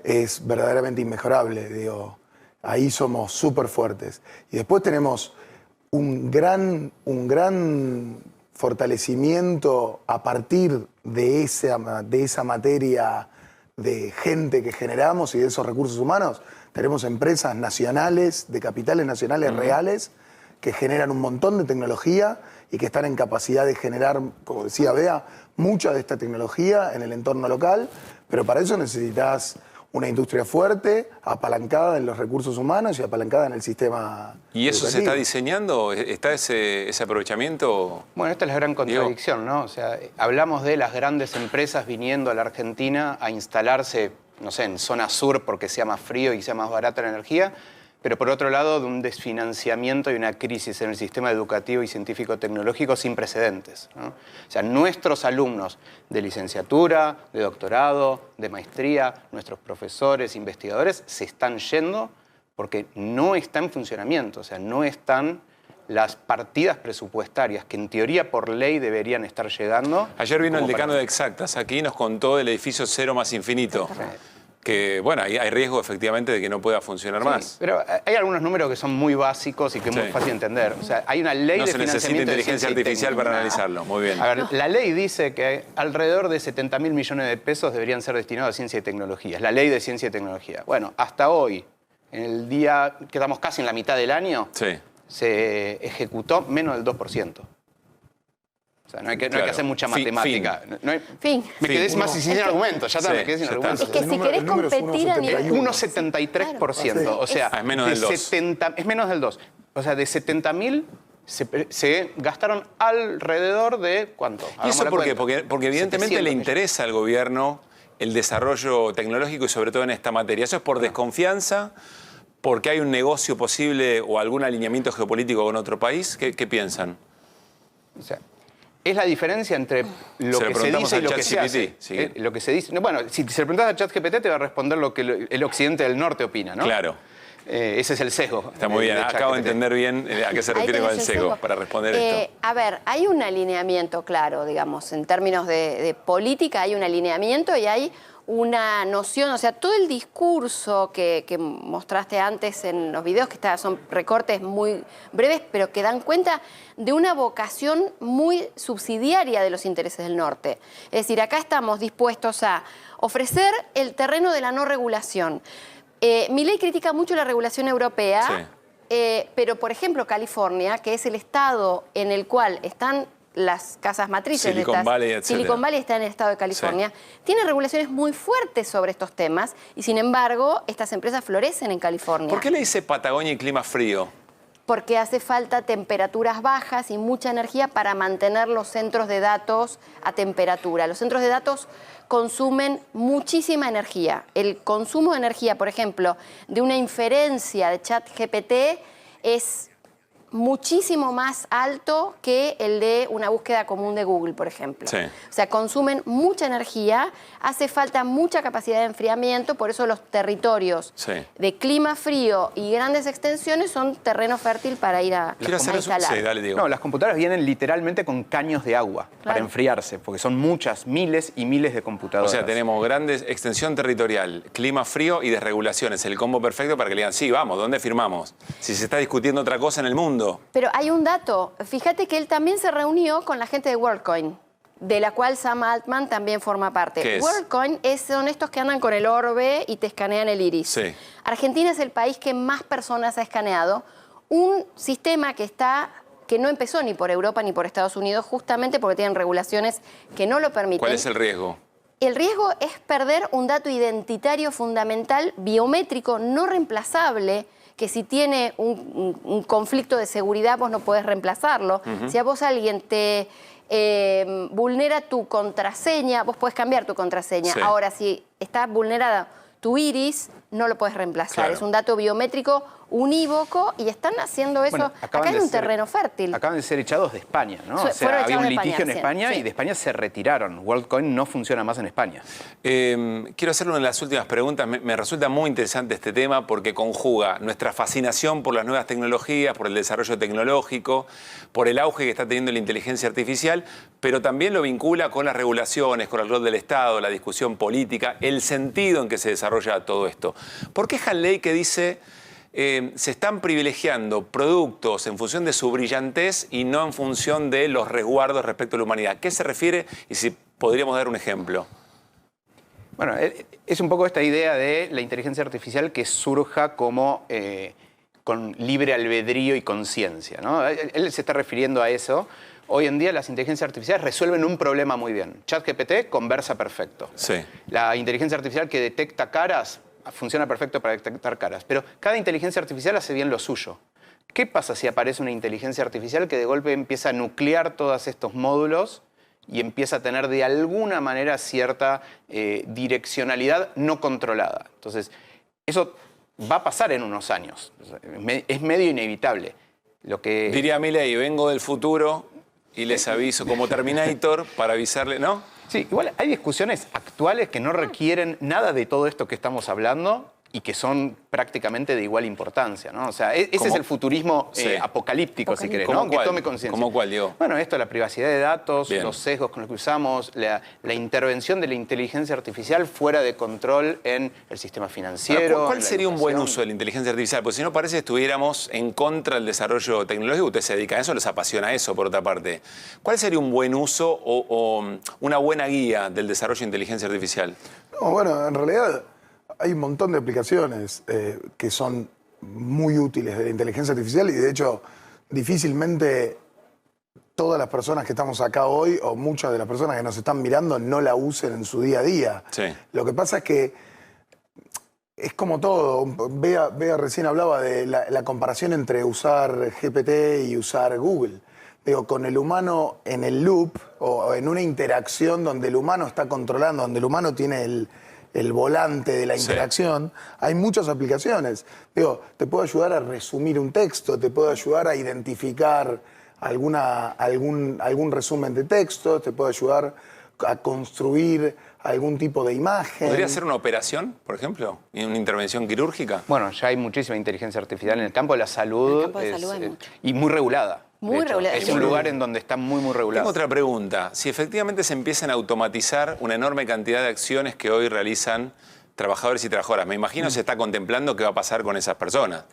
es verdaderamente inmejorable. Digo, ahí somos súper fuertes. Y después tenemos un gran fortalecimiento a partir de esa materia de gente que generamos y de esos recursos humanos. Tenemos empresas nacionales, de capitales nacionales reales, que generan un montón de tecnología y que están en capacidad de generar, como decía Bea, mucha de esta tecnología en el entorno local, pero para eso necesitas una industria fuerte, apalancada en los recursos humanos y apalancada en el sistema ¿Y eso educativo. se está diseñando? ¿Está ese aprovechamiento? Bueno, esta es la gran contradicción, ¿no? O sea, hablamos de las grandes empresas viniendo a la Argentina a instalarse, no sé, en zona sur porque sea más frío y sea más barata la energía, pero por otro lado de un desfinanciamiento y una crisis en el sistema educativo y científico-tecnológico sin precedentes, ¿no? O sea, nuestros alumnos de licenciatura, de doctorado, de maestría, nuestros profesores, investigadores, se están yendo porque no está en funcionamiento, o sea, no están las partidas presupuestarias que en teoría por ley deberían estar llegando. Ayer vino el decano de Exactas aquí y nos contó del edificio Cero más Infinito. Que, bueno, hay riesgo efectivamente de que no pueda funcionar más. Pero hay algunos números que son muy básicos y que es muy fácil de entender. O sea, hay una ley no de se financiamiento necesita inteligencia de artificial para analizarlo. Muy bien. A ver, la ley dice que alrededor de 70.000 millones de pesos deberían ser destinados a ciencia y tecnología. Es la ley de ciencia y tecnología. Bueno, hasta hoy, en el día que estamos casi en la mitad del año, se ejecutó menos del 2%. O sea, no hay que hacer mucha matemática. Me quedé más sin argumento, ya está, me quedé sin argumento. Es que si querés competir a nivel... 1,73%, o sea, es menos del 2. Es menos del 2. O sea, de 70.000 se gastaron alrededor de ¿cuánto? ¿Y eso por qué? Porque evidentemente le interesa al gobierno el desarrollo tecnológico y sobre todo en esta materia. ¿Eso es por desconfianza? ¿Porque hay un negocio posible o algún alineamiento geopolítico con otro país? ¿Qué piensan? O sea, es la diferencia entre lo que se dice y lo que se hace. Sí. Lo que se dice. Bueno, si se le preguntas a ChatGPT te va a responder lo que el occidente del norte opina, ¿no? Claro. Ese es el sesgo. Está muy bien. Acabo de entender bien a qué se refiere con el sesgo para responder esto. A ver, hay un alineamiento claro, digamos, en términos de política hay un alineamiento y hay una noción, o sea, todo el discurso que mostraste antes en los videos, que son recortes muy breves, pero que dan cuenta de una vocación muy subsidiaria de los intereses del norte. Es decir, acá estamos dispuestos a ofrecer el terreno de la no regulación. Milei critica mucho la regulación europea, pero, por ejemplo, California, que es el estado en el cual están las casas matrices Silicon Valley, etc. Silicon Valley está en el estado de California, tiene regulaciones muy fuertes sobre estos temas y, sin embargo, estas empresas florecen en California. ¿Por qué le dice Patagonia y clima frío? Porque hace falta temperaturas bajas y mucha energía para mantener los centros de datos a temperatura. Los centros de datos consumen muchísima energía. El consumo de energía, por ejemplo, de una inferencia de ChatGPT es muchísimo más alto que el de una búsqueda común de Google, por ejemplo. Sí. O sea, consumen mucha energía, hace falta mucha capacidad de enfriamiento, por eso los territorios de clima frío y grandes extensiones son terreno fértil para ir a instalar. No, las computadoras vienen literalmente con caños de agua para enfriarse, porque son muchas, miles y miles de computadoras. O sea, tenemos grandes extensión territorial, clima frío y desregulaciones. El combo perfecto para que le digan, sí, vamos, ¿dónde firmamos? Si se está discutiendo otra cosa en el mundo. Pero hay un dato. Fíjate que él también se reunió con la gente de WorldCoin, de la cual Sam Altman también forma parte. ¿Qué es? WorldCoin son estos que andan con el orbe y te escanean el iris. Argentina es el país que más personas ha escaneado. Un sistema que está que no empezó ni por Europa ni por Estados Unidos, justamente porque tienen regulaciones que no lo permiten. ¿Cuál es el riesgo? El riesgo es perder un dato identitario fundamental, biométrico, no reemplazable, que si tiene un conflicto de seguridad vos no podés reemplazarlo. Si a vos alguien te vulnera tu contraseña, vos podés cambiar tu contraseña. Sí. Ahora, si está vulnerada tu iris, no lo podés reemplazar. Claro. Es un dato biométrico unívoco y están haciendo eso. Bueno, acá hay un terreno fértil. Acaban de ser echados de España, ¿no? Fueron O sea, había echados un de España, litigio en sí, España sí. y de España se retiraron. WorldCoin no funciona más en España. Quiero hacerle una de las últimas preguntas. Me resulta muy interesante este tema porque conjuga nuestra fascinación por las nuevas tecnologías, por el desarrollo tecnológico, por el auge que está teniendo la inteligencia artificial, pero también lo vincula con las regulaciones, con el rol del Estado, la discusión política, el sentido en que se desarrolla todo esto. ¿Por qué Hanley que dice se están privilegiando productos en función de su brillantez y no en función de los resguardos respecto a la humanidad? ¿A qué se refiere? Y si podríamos dar un ejemplo. Bueno, es un poco esta idea de la inteligencia artificial que surja como con libre albedrío y conciencia, ¿no? Él se está refiriendo a eso. Hoy en día las inteligencias artificiales resuelven un problema muy bien. ChatGPT conversa perfecto. Sí. La inteligencia artificial que detecta caras funciona perfecto para detectar caras. Pero cada inteligencia artificial hace bien lo suyo. ¿Qué pasa si aparece una inteligencia artificial que de golpe empieza a nuclear todos estos módulos y empieza a tener de alguna manera cierta direccionalidad no controlada? Entonces, eso va a pasar en unos años. Es medio inevitable. Diría Milei, vengo del futuro y les aviso como Terminator para avisarle, ¿no? Sí, igual hay discusiones actuales que no requieren nada de todo esto que estamos hablando y que son prácticamente de igual importancia, ¿no? O sea, ese es el futurismo apocalíptico, si querés, ¿no? Que tome conciencia. ¿Cómo cuál, Diego? Bueno, esto, la privacidad de datos, Bien. los sesgos con los que usamos, la intervención de la inteligencia artificial fuera de control en el sistema financiero. Ahora, ¿cuál en la sería un buen educación? uso de la inteligencia artificial? Porque si no parece que estuviéramos en contra del desarrollo tecnológico. Usted se dedica a eso, les apasiona eso, por otra parte. ¿Cuál sería un buen uso o una buena guía del desarrollo de inteligencia artificial? No, bueno, en realidad hay un montón de aplicaciones que son muy útiles de la inteligencia artificial y de hecho difícilmente todas las personas que estamos acá hoy o muchas de las personas que nos están mirando no la usen en su día a día. Sí. Lo que pasa es que es como todo. Bea recién hablaba de la comparación entre usar GPT y usar Google. Digo, con el humano en el loop o en una interacción donde el humano está controlando, donde el humano tiene el volante de la interacción, hay muchas aplicaciones. Digo, te puede ayudar a resumir un texto, te puede ayudar a identificar algún resumen de texto, te puede ayudar a construir algún tipo de imagen. ¿Podría ser una operación, por ejemplo? ¿Una intervención quirúrgica? Bueno, ya hay muchísima inteligencia artificial en el campo de la salud, y muy regulada. Muy de hecho. regulada. Es un lugar en donde está muy regulado. Tengo otra pregunta. Si efectivamente se empiezan a automatizar una enorme cantidad de acciones que hoy realizan trabajadores y trabajadoras, me imagino se está contemplando qué va a pasar con esas personas.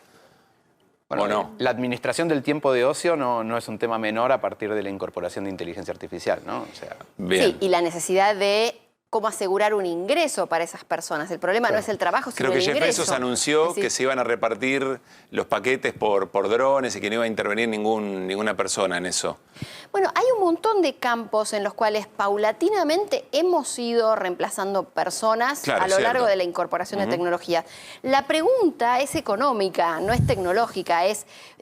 Bueno, ¿O no? La administración del tiempo de ocio no es un tema menor a partir de la incorporación de inteligencia artificial, ¿no? O sea, Sí, y la necesidad de cómo asegurar un ingreso para esas personas. El problema no es el trabajo, sino Creo que el Jeff ingreso. Bezos anunció Sí. que se iban a repartir los paquetes por drones y que no iba a intervenir ninguna persona en eso. Bueno, hay un montón de campos en los cuales paulatinamente hemos ido reemplazando personas Claro, a lo cierto. largo de la incorporación de tecnología. La pregunta es económica, no es tecnológica.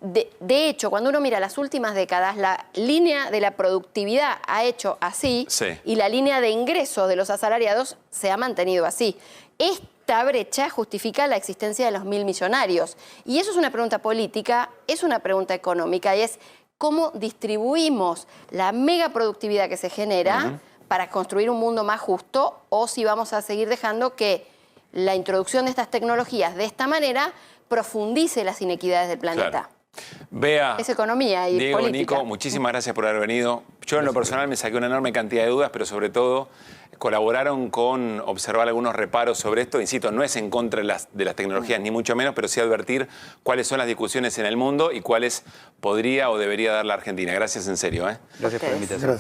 De hecho, cuando uno mira las últimas décadas, la línea de la productividad ha hecho así y la línea de ingresos de los asalariados se ha mantenido así. Esta brecha justifica la existencia de los 1.000 millonarios. Y eso es una pregunta política, es una pregunta económica y es cómo distribuimos la mega productividad que se genera para construir un mundo más justo o si vamos a seguir dejando que la introducción de estas tecnologías de esta manera profundice las inequidades del planeta. Claro. Bea, Es economía y Diego, política. Nico, muchísimas gracias por haber venido. Yo en lo personal me saqué una enorme cantidad de dudas, pero sobre todo colaboraron con observar algunos reparos sobre esto. Insisto, no es en contra de las tecnologías, ni mucho menos, pero sí advertir cuáles son las discusiones en el mundo y cuáles podría o debería dar la Argentina. Gracias en serio. Gracias por la invitación.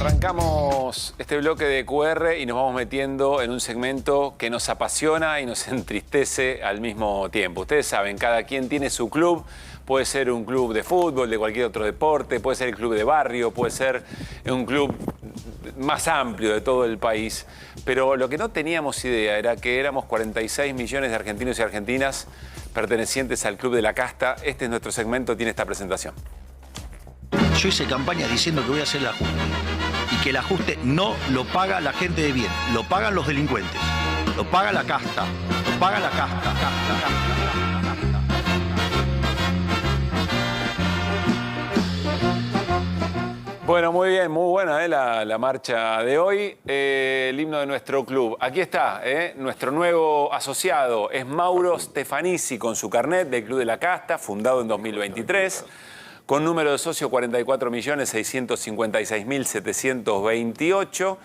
Arrancamos este bloque de QR y nos vamos metiendo en un segmento que nos apasiona y nos entristece al mismo tiempo. Ustedes saben, cada quien tiene su club. Puede ser un club de fútbol, de cualquier otro deporte, puede ser el club de barrio, puede ser un club más amplio de todo el país. Pero lo que no teníamos idea era que éramos 46 millones de argentinos y argentinas pertenecientes al Club de la Casta. Este es nuestro segmento, tiene esta presentación. Yo hice campaña diciendo que voy a hacer el ajuste y que el ajuste no lo paga la gente de bien, lo pagan los delincuentes, lo paga la casta, lo paga la casta. Bueno, muy bien, muy buena la marcha de hoy. El himno de nuestro club. Aquí está, nuestro nuevo asociado es Mauro Stefanisi con su carnet del Club de la Casta, fundado en 2023. Con número de socio 44.656.728.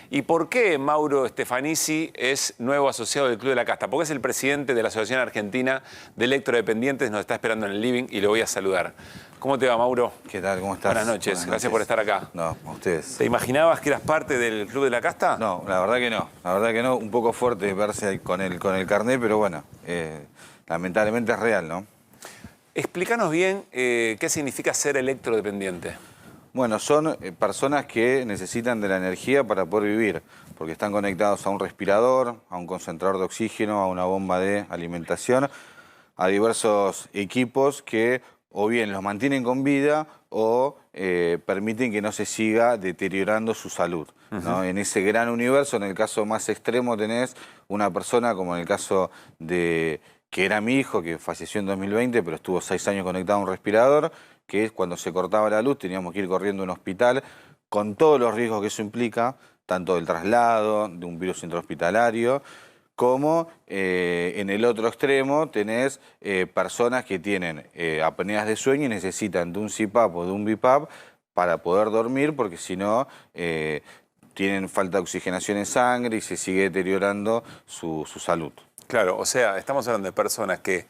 ¿Y por qué Mauro Stefanisi es nuevo asociado del Club de la Casta? Porque es el presidente de la Asociación Argentina de Electrodependientes, nos está esperando en el living y lo voy a saludar. ¿Cómo te va, Mauro? ¿Qué tal? ¿Cómo estás? Buenas noches, gracias por estar acá. No, a ustedes. ¿Te imaginabas que eras parte del Club de la Casta? No, la verdad que no. La verdad que no, un poco fuerte verse con el carnet, pero bueno, lamentablemente es real, ¿no? Explícanos bien qué significa ser electrodependiente. Bueno, son personas que necesitan de la energía para poder vivir, porque están conectados a un respirador, a un concentrador de oxígeno, a una bomba de alimentación, a diversos equipos que o bien los mantienen con vida o permiten que no se siga deteriorando su salud, ¿no? En ese gran universo, en el caso más extremo, tenés una persona como en el caso de que era mi hijo, que falleció en 2020, pero estuvo 6 años conectado a un respirador, que es cuando se cortaba la luz teníamos que ir corriendo a un hospital, con todos los riesgos que eso implica, tanto del traslado, de un virus intrahospitalario, como en el otro extremo tenés personas que tienen apneas de sueño y necesitan de un CPAP o de un BiPAP para poder dormir, porque si no tienen falta de oxigenación en sangre y se sigue deteriorando su salud. Claro, o sea, estamos hablando de personas que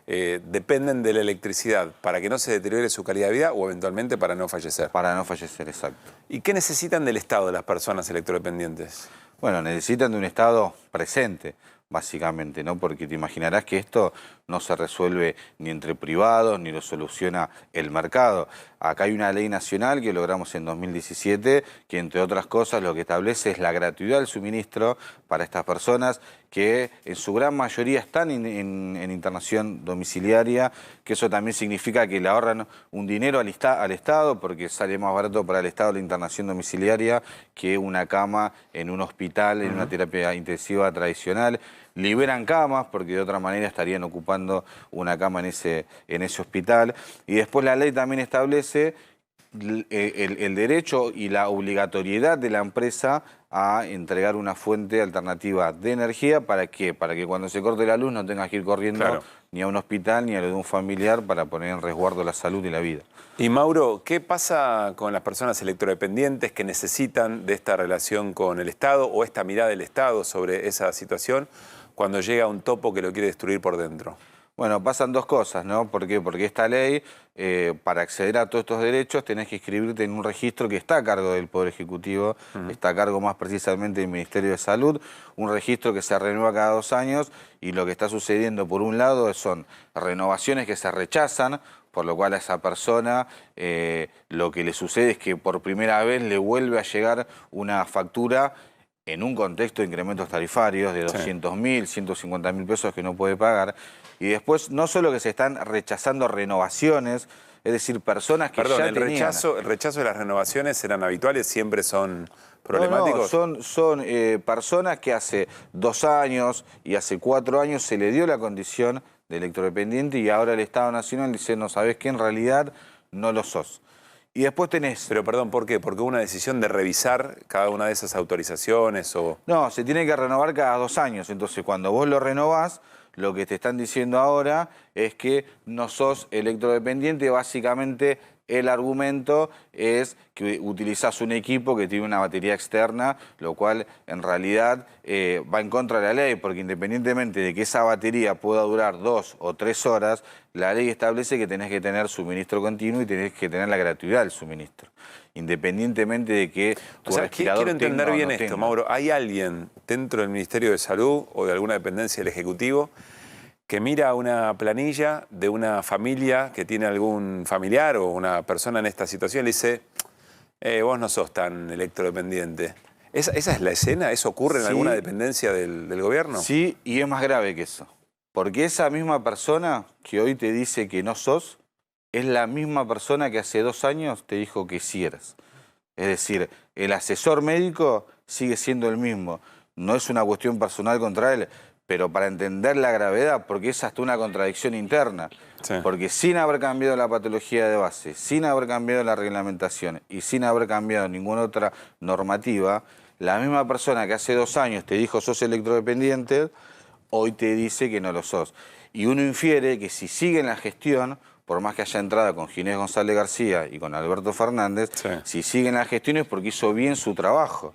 dependen de la electricidad para que no se deteriore su calidad de vida o eventualmente para no fallecer. Para no fallecer, exacto. ¿Y qué necesitan del Estado de las personas electrodependientes? Bueno, necesitan de un Estado presente, básicamente, ¿no? Porque te imaginarás que esto no se resuelve ni entre privados, ni lo soluciona el mercado. Acá hay una ley nacional que logramos en 2017, que entre otras cosas lo que establece es la gratuidad del suministro para estas personas que en su gran mayoría están en internación domiciliaria, que eso también significa que le ahorran un dinero al Estado, porque sale más barato para el Estado la internación domiciliaria que una cama en un hospital, en una terapia intensiva tradicional. Liberan camas, porque de otra manera estarían ocupando una cama en ese hospital. Y después la ley también establece el derecho y la obligatoriedad de la empresa a entregar una fuente alternativa de energía. ¿Para qué? Para que cuando se corte la luz no tengas que ir corriendo ni a un hospital ni a lo de un familiar para poner en resguardo la salud y la vida. Y Mauro, ¿qué pasa con las personas electrodependientes que necesitan de esta relación con el Estado o esta mirada del Estado sobre esa situación cuando llega un topo que lo quiere destruir por dentro? Bueno, pasan dos cosas, ¿no? ¿Por qué? Porque esta ley, para acceder a todos estos derechos, tenés que inscribirte en un registro que está a cargo del Poder Ejecutivo, está a cargo más precisamente del Ministerio de Salud, un registro que se renueva cada 2 años y lo que está sucediendo, por un lado, son renovaciones que se rechazan, por lo cual a esa persona lo que le sucede es que por primera vez le vuelve a llegar una factura en un contexto de incrementos tarifarios de 200.000, 150.000 pesos que no puede pagar. Y después, no solo que se están rechazando renovaciones, es decir, personas que ya tenían... ¿El rechazo de las renovaciones eran habituales? ¿Siempre son problemáticos? No, son personas que hace 2 años y hace 4 años se le dio la condición de electrodependiente y ahora el Estado Nacional dice, no, ¿sabés qué? En realidad no lo sos. Y después tenés... Pero perdón, ¿por qué? ¿Porque hubo una decisión de revisar cada una de esas autorizaciones o...? No, se tiene que renovar cada 2 años. Entonces, cuando vos lo renovás, lo que te están diciendo ahora es que no sos electrodependiente, básicamente el argumento es que utilizás un equipo que tiene una batería externa, lo cual en realidad va en contra de la ley, porque independientemente de que esa batería pueda durar 2 o 3 horas, la ley establece que tenés que tener suministro continuo y tenés que tener la gratuidad del suministro, independientemente de que tu respirador quiero entender tenga o bien no esto, tenga. Mauro. ¿Hay alguien dentro del Ministerio de Salud o de alguna dependencia del Ejecutivo que mira una planilla de una familia que tiene algún familiar o una persona en esta situación y le dice, vos no sos tan electrodependiente? ¿Esa es la escena? ¿Eso ocurre en alguna dependencia del gobierno? Sí, y es más grave que eso. Porque esa misma persona que hoy te dice que no sos, es la misma persona que hace 2 años te dijo que sí eras. Es decir, el asesor médico sigue siendo el mismo. No es una cuestión personal contra él, pero para entender la gravedad, porque es hasta una contradicción interna. Sí. Porque sin haber cambiado la patología de base, sin haber cambiado la reglamentación y sin haber cambiado ninguna otra normativa, la misma persona que hace 2 años te dijo sos electrodependiente, hoy te dice que no lo sos. Y uno infiere que si sigue en la gestión, por más que haya entrado con Ginés González García y con Alberto Fernández, si sigue en la gestión es porque hizo bien su trabajo.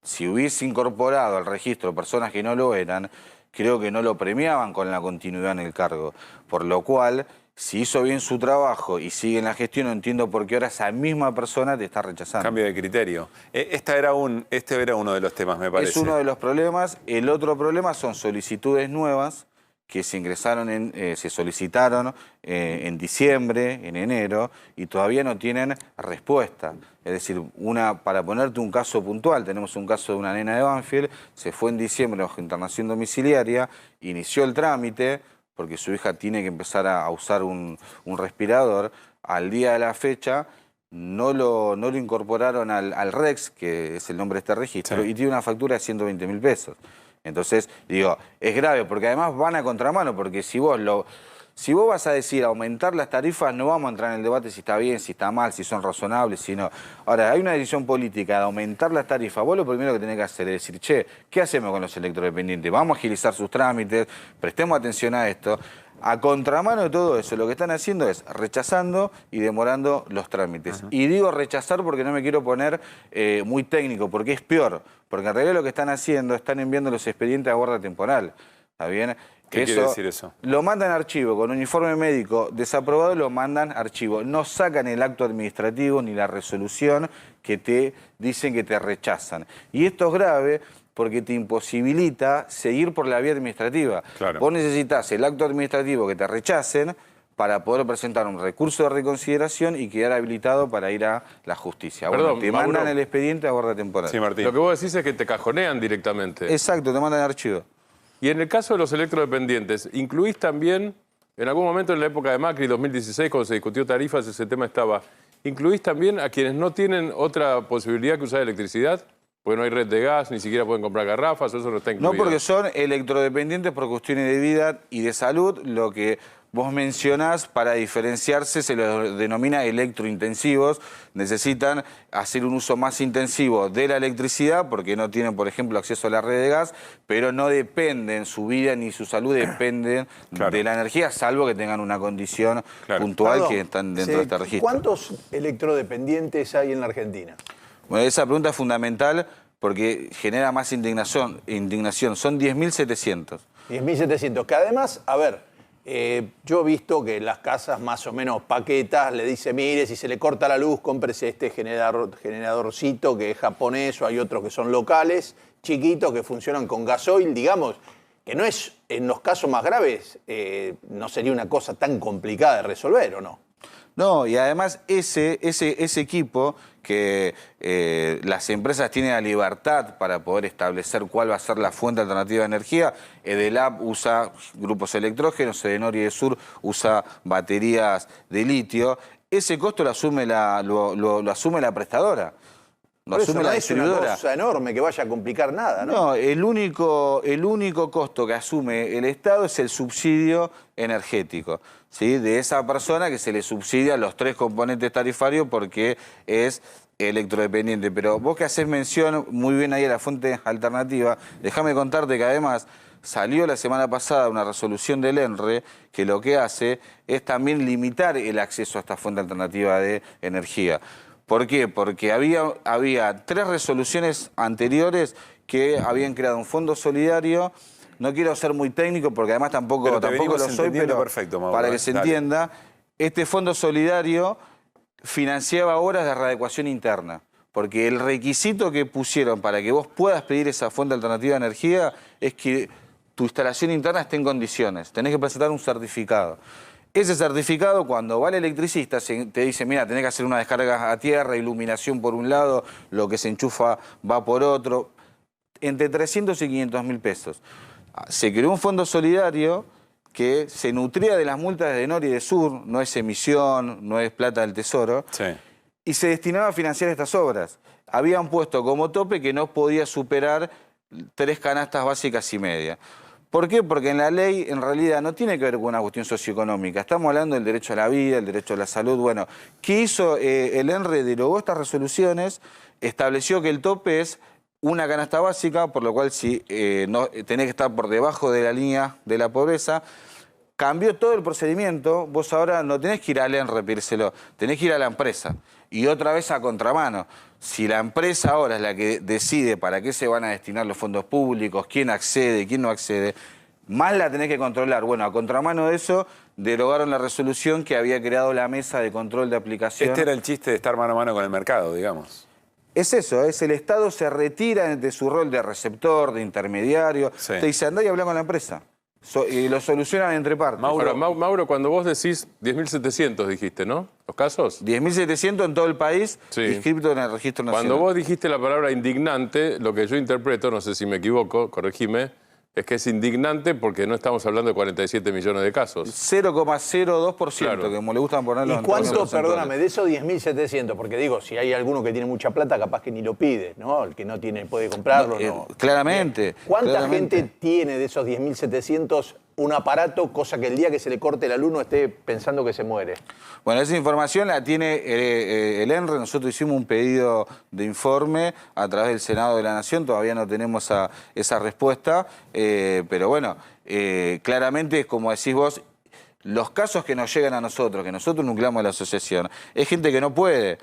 Si hubiese incorporado al registro personas que no lo eran, creo que no lo premiaban con la continuidad en el cargo. Por lo cual, si hizo bien su trabajo y sigue en la gestión, no entiendo por qué ahora esa misma persona te está rechazando. Cambio de criterio. Este era uno de los temas, me parece. Es uno de los problemas. El otro problema son solicitudes nuevas que se ingresaron, se solicitaron en diciembre, en enero, y todavía no tienen respuesta. Es decir, para ponerte un caso puntual, tenemos un caso de una nena de Banfield, se fue en diciembre bajo internación domiciliaria, inició el trámite, porque su hija tiene que empezar a usar un respirador. Al día de la fecha no lo incorporaron al REX, que es el nombre de este registro, y tiene una factura de 120.000 pesos. Entonces, digo, es grave, porque además van a contramano, porque si vos vas a decir aumentar las tarifas, no vamos a entrar en el debate si está bien, si está mal, si son razonables, si no. Ahora, hay una decisión política de aumentar las tarifas. Vos lo primero que tenés que hacer es decir, che, ¿qué hacemos con los electrodependientes? Vamos a agilizar sus trámites, prestemos atención a esto. A contramano de todo eso, lo que están haciendo es rechazando y demorando los trámites. Y digo rechazar porque no me quiero poner muy técnico, porque es peor. Porque en realidad lo que están haciendo, están enviando los expedientes a guarda temporal. ¿Está bien? ¿Qué quiere decir eso? Lo mandan a archivo, con un informe médico desaprobado lo mandan a archivo. No sacan el acto administrativo ni la resolución que te dicen que te rechazan. Y esto es grave porque te imposibilita seguir por la vía administrativa. Claro. Vos necesitas el acto administrativo que te rechacen para poder presentar un recurso de reconsideración y quedar habilitado para ir a la justicia. Perdón, bueno, te mandan el expediente a guarda temporal. Sí, Martín. Lo que vos decís es que te cajonean directamente. Exacto, te mandan archivo. Y en el caso de los electrodependientes, ¿incluís también, en algún momento en la época de Macri, 2016, cuando se discutió tarifas, ese tema estaba, ¿incluís también a quienes no tienen otra posibilidad que usar electricidad? Porque no hay red de gas, ni siquiera pueden comprar garrafas, eso no está incluido. No, porque son electrodependientes por cuestiones de vida y de salud. Lo que vos mencionás, para diferenciarse, se los denomina electrointensivos. Necesitan hacer un uso más intensivo de la electricidad porque no tienen, por ejemplo, acceso a la red de gas, pero no dependen, su vida ni su salud dependen de la energía, salvo que tengan una condición puntual. Perdón, que están dentro de este registro. ¿Cuántos electrodependientes hay en la Argentina? Bueno, esa pregunta es fundamental porque genera más indignación. Son 10.700. 10.700, que además, a ver, yo he visto que las casas más o menos paquetas le dicen, mire, si se le corta la luz, cómprese este generadorcito que es japonés, o hay otros que son locales, chiquitos, que funcionan con gasoil, digamos, que no es, en los casos más graves, no sería una cosa tan complicada de resolver, ¿o no? No, y además ese equipo que las empresas tienen la libertad para poder establecer cuál va a ser la fuente alternativa de energía. Edelab usa grupos electrógenos, Edenor y Edesur usa baterías de litio. Ese costo lo asume lo asume la prestadora. Lo asume la distribuidora. Es una cosa enorme que vaya a complicar nada, ¿no? No, el único costo que asume el Estado es el subsidio energético, ¿sí? De esa persona que se le subsidia los 3 componentes tarifarios porque es electrodependiente. Pero vos que hacés mención muy bien ahí a la fuente alternativa, déjame contarte que además Salió la semana pasada una resolución del ENRE que lo que hace es también limitar el acceso a esta fuente alternativa de energía. ¿Por qué? Porque había 3 resoluciones anteriores que habían creado un fondo solidario. No quiero ser muy técnico porque además tampoco lo soy, pero perfecto, Mauro, para que se entienda, este fondo solidario financiaba obras de readecuación interna. Porque el requisito que pusieron para que vos puedas pedir esa fuente alternativa de energía es que tu instalación interna esté en condiciones. Tenés que presentar un certificado. Ese certificado, cuando va el electricista, te dice, mira, tenés que hacer una descarga a tierra, iluminación por un lado, lo que se enchufa va por otro, entre 300 y 500 mil pesos. Se creó un fondo solidario que se nutría de las multas de Nor y de Sur, no es emisión, no es plata del Tesoro, y se destinaba a financiar estas obras. Habían puesto como tope que no podía superar 3 canastas básicas y media. ¿Por qué? Porque en la ley en realidad no tiene que ver con una cuestión socioeconómica. Estamos hablando del derecho a la vida, el derecho a la salud. Bueno, ¿qué hizo el ENRE? Derogó estas resoluciones, estableció que el tope es una canasta básica, por lo cual si no, tenés que estar por debajo de la línea de la pobreza. Cambió todo el procedimiento. Vos ahora no tenés que ir al ENRE, pedírselo, tenés que ir a la empresa. Y otra vez a contramano. Si la empresa ahora es la que decide para qué se van a destinar los fondos públicos, quién accede, quién no accede, más la tenés que controlar. Bueno, a contramano de eso, derogaron la resolución que había creado la mesa de control de aplicación. Este era el chiste de estar mano a mano con el mercado, digamos. Es eso, es el Estado se retira de su rol de receptor, de intermediario. Te dice, andá y habla con la empresa. Y lo solucionan entre partes. Mauro, cuando vos decís 10.700 dijiste, ¿no? ¿Los casos? 10.700 en todo el país, inscritos en el Registro Nacional. Cuando vos dijiste la palabra indignante, lo que yo interpreto, no sé si me equivoco, corregime, es que es indignante porque no estamos hablando de 47 millones de casos. 0,02%, claro, que como le gustan ponerlo en ¿Y cuánto, perdóname, de esos 10.700? Porque digo, si hay alguno que tiene mucha plata, capaz que ni lo pide, ¿no? El que no tiene puede comprarlo, no. Claramente. ¿Cuánta gente tiene de esos 10.700 un aparato, cosa que el día que se le corte la luz no esté pensando que se muere? Bueno, esa información la tiene el ENRE. Nosotros hicimos un pedido de informe a través del Senado de la Nación. Todavía no tenemos esa respuesta. Pero bueno, claramente, como decís vos, los casos que nos llegan a nosotros, que nosotros nucleamos la asociación, es gente que no puede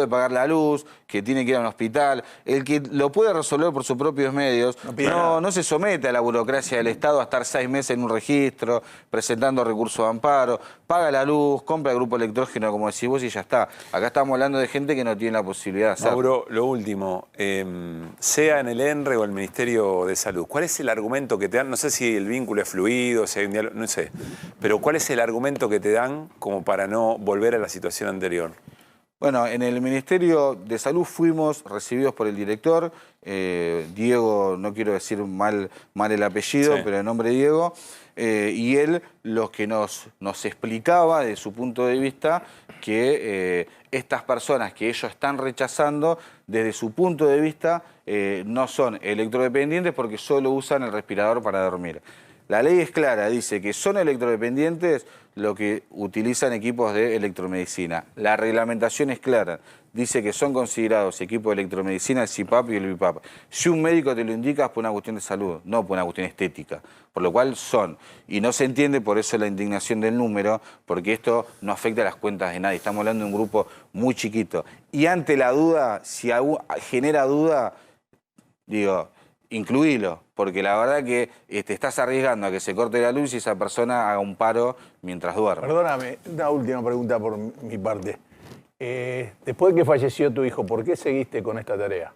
pagar la luz, que tiene que ir a un hospital. El que lo puede resolver por sus propios medios no se somete a la burocracia del Estado a estar 6 meses en un registro, presentando recursos de amparo, paga la luz, compra el grupo electrógeno, como decís vos, y ya está. Acá estamos hablando de gente que no tiene la posibilidad de hacerlo. Mauro, lo último, sea en el ENRE o el Ministerio de Salud, ¿cuál es el argumento que te dan? No sé si el vínculo es fluido, si hay un diálogo, no sé, pero ¿cuál es el argumento que te dan como para no volver a la situación anterior? Bueno, en el Ministerio de Salud fuimos recibidos por el director, Diego, no quiero decir mal el apellido, pero el nombre Diego, y él lo que nos explicaba de su punto de vista que estas personas que ellos están rechazando, desde su punto de vista, no son electrodependientes porque solo usan el respirador para dormir. La ley es clara, dice que son electrodependientes los que utilizan equipos de electromedicina. La reglamentación es clara, dice que son considerados equipos de electromedicina el CPAP y el BIPAP. Si un médico te lo indica es por una cuestión de salud, no por una cuestión estética, por lo cual son. Y no se entiende por eso la indignación del número, porque esto no afecta a las cuentas de nadie. Estamos hablando de un grupo muy chiquito. Y ante la duda, si genera duda, digo, incluílo, porque la verdad que te estás arriesgando a que se corte la luz y esa persona haga un paro mientras duerme. Perdóname, una última pregunta por mi parte. Después de que falleció tu hijo, ¿por qué seguiste con esta tarea?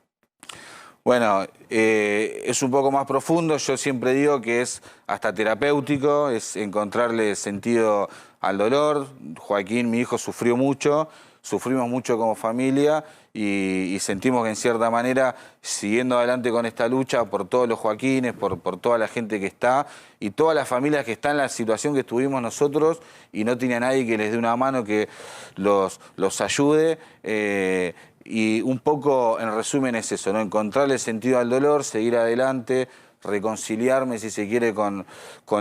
Bueno, es un poco más profundo. Yo siempre digo que es hasta terapéutico, es encontrarle sentido al dolor. Joaquín, mi hijo, sufrió mucho, sufrimos mucho como familia y sentimos que en cierta manera, siguiendo adelante con esta lucha por todos los Joaquines, por toda la gente que está y todas las familias que están en la situación que estuvimos nosotros y no tiene a nadie que les dé una mano, que los ayude. Y un poco, en resumen, es eso, ¿no? Encontrarle sentido al dolor, seguir adelante, reconciliarme, si se quiere, con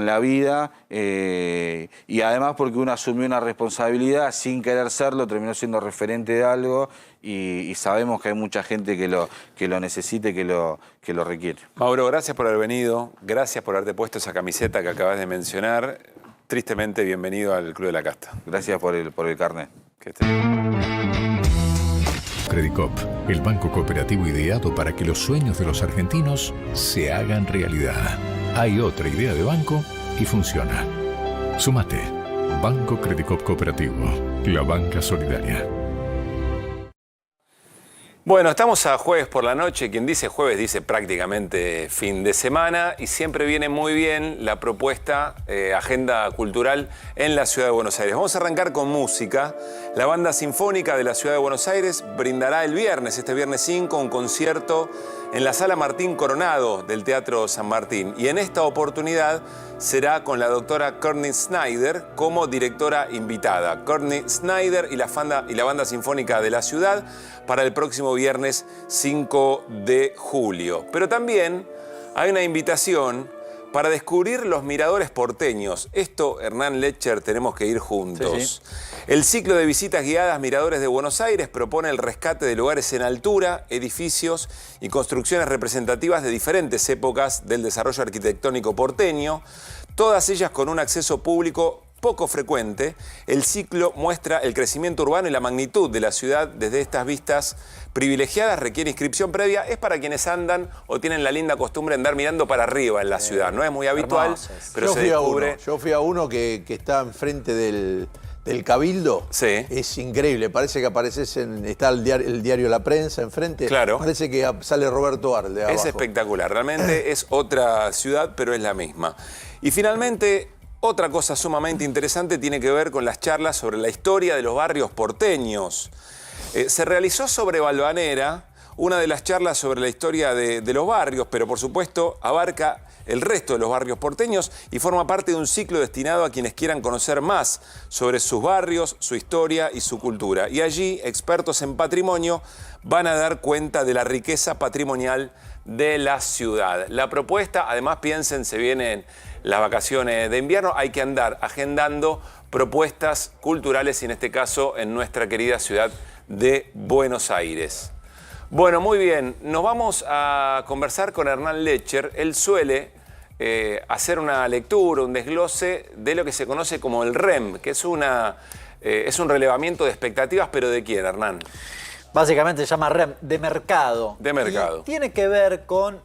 la vida, y además porque uno asumió una responsabilidad sin querer serlo, terminó siendo referente de algo, y sabemos que hay mucha gente que lo necesite, que lo requiere. Mauro, gracias por haber venido, gracias por haberte puesto esa camiseta que acabas de mencionar. Tristemente, bienvenido al Club de la Casta. Gracias por el carnet. Credicop, el banco cooperativo ideado para que los sueños de los argentinos se hagan realidad. Hay otra idea de banco y funciona. Sumate. Banco Credicop Cooperativo, la banca solidaria. Bueno, estamos a jueves por la noche. Quien dice jueves dice prácticamente fin de semana, y siempre viene muy bien la propuesta agenda cultural en la Ciudad de Buenos Aires. Vamos a arrancar con música. La Banda Sinfónica de la Ciudad de Buenos Aires brindará este viernes 5, un concierto en la Sala Martín Coronado del Teatro San Martín. Y en esta oportunidad será con la doctora Courtney Snyder como directora invitada. Courtney Snyder y la Banda Sinfónica de la Ciudad para el próximo viernes 5 de julio. Pero también hay una invitación para descubrir los miradores porteños. Esto, Hernán Lecher, tenemos que ir juntos. Sí. El ciclo de visitas guiadas Miradores de Buenos Aires propone el rescate de lugares en altura, edificios y construcciones representativas de diferentes épocas del desarrollo arquitectónico porteño, todas ellas con un acceso público poco frecuente. El ciclo muestra el crecimiento urbano y la magnitud de la ciudad desde estas vistas privilegiadas. Requiere inscripción previa. Es para quienes andan o tienen la linda costumbre de andar mirando para arriba en la ciudad. No es muy habitual, pero se descubre. Yo fui a uno que está enfrente del Cabildo. Sí. Es increíble. Parece que apareces está el diario La Prensa enfrente. Claro. Parece que sale Roberto Arlt de abajo. Es espectacular. Realmente es otra ciudad, pero es la misma. Y finalmente, otra cosa sumamente interesante tiene que ver con las charlas sobre la historia de los barrios porteños. Se realizó sobre Valvanera una de las charlas sobre la historia de los barrios, pero por supuesto abarca el resto de los barrios porteños y forma parte de un ciclo destinado a quienes quieran conocer más sobre sus barrios, su historia y su cultura. Y allí, expertos en patrimonio van a dar cuenta de la riqueza patrimonial de la ciudad. La propuesta, además, piensen, se vienen las vacaciones de invierno, hay que andar agendando propuestas culturales y en este caso en nuestra querida ciudad de Buenos Aires. Bueno, muy bien, nos vamos a conversar con Hernán Lecher. Él suele hacer una lectura, un desglose de lo que se conoce como el REM, que es un relevamiento de expectativas, pero ¿de quién, Hernán? Básicamente se llama REM, de mercado. De mercado. Y tiene que ver con,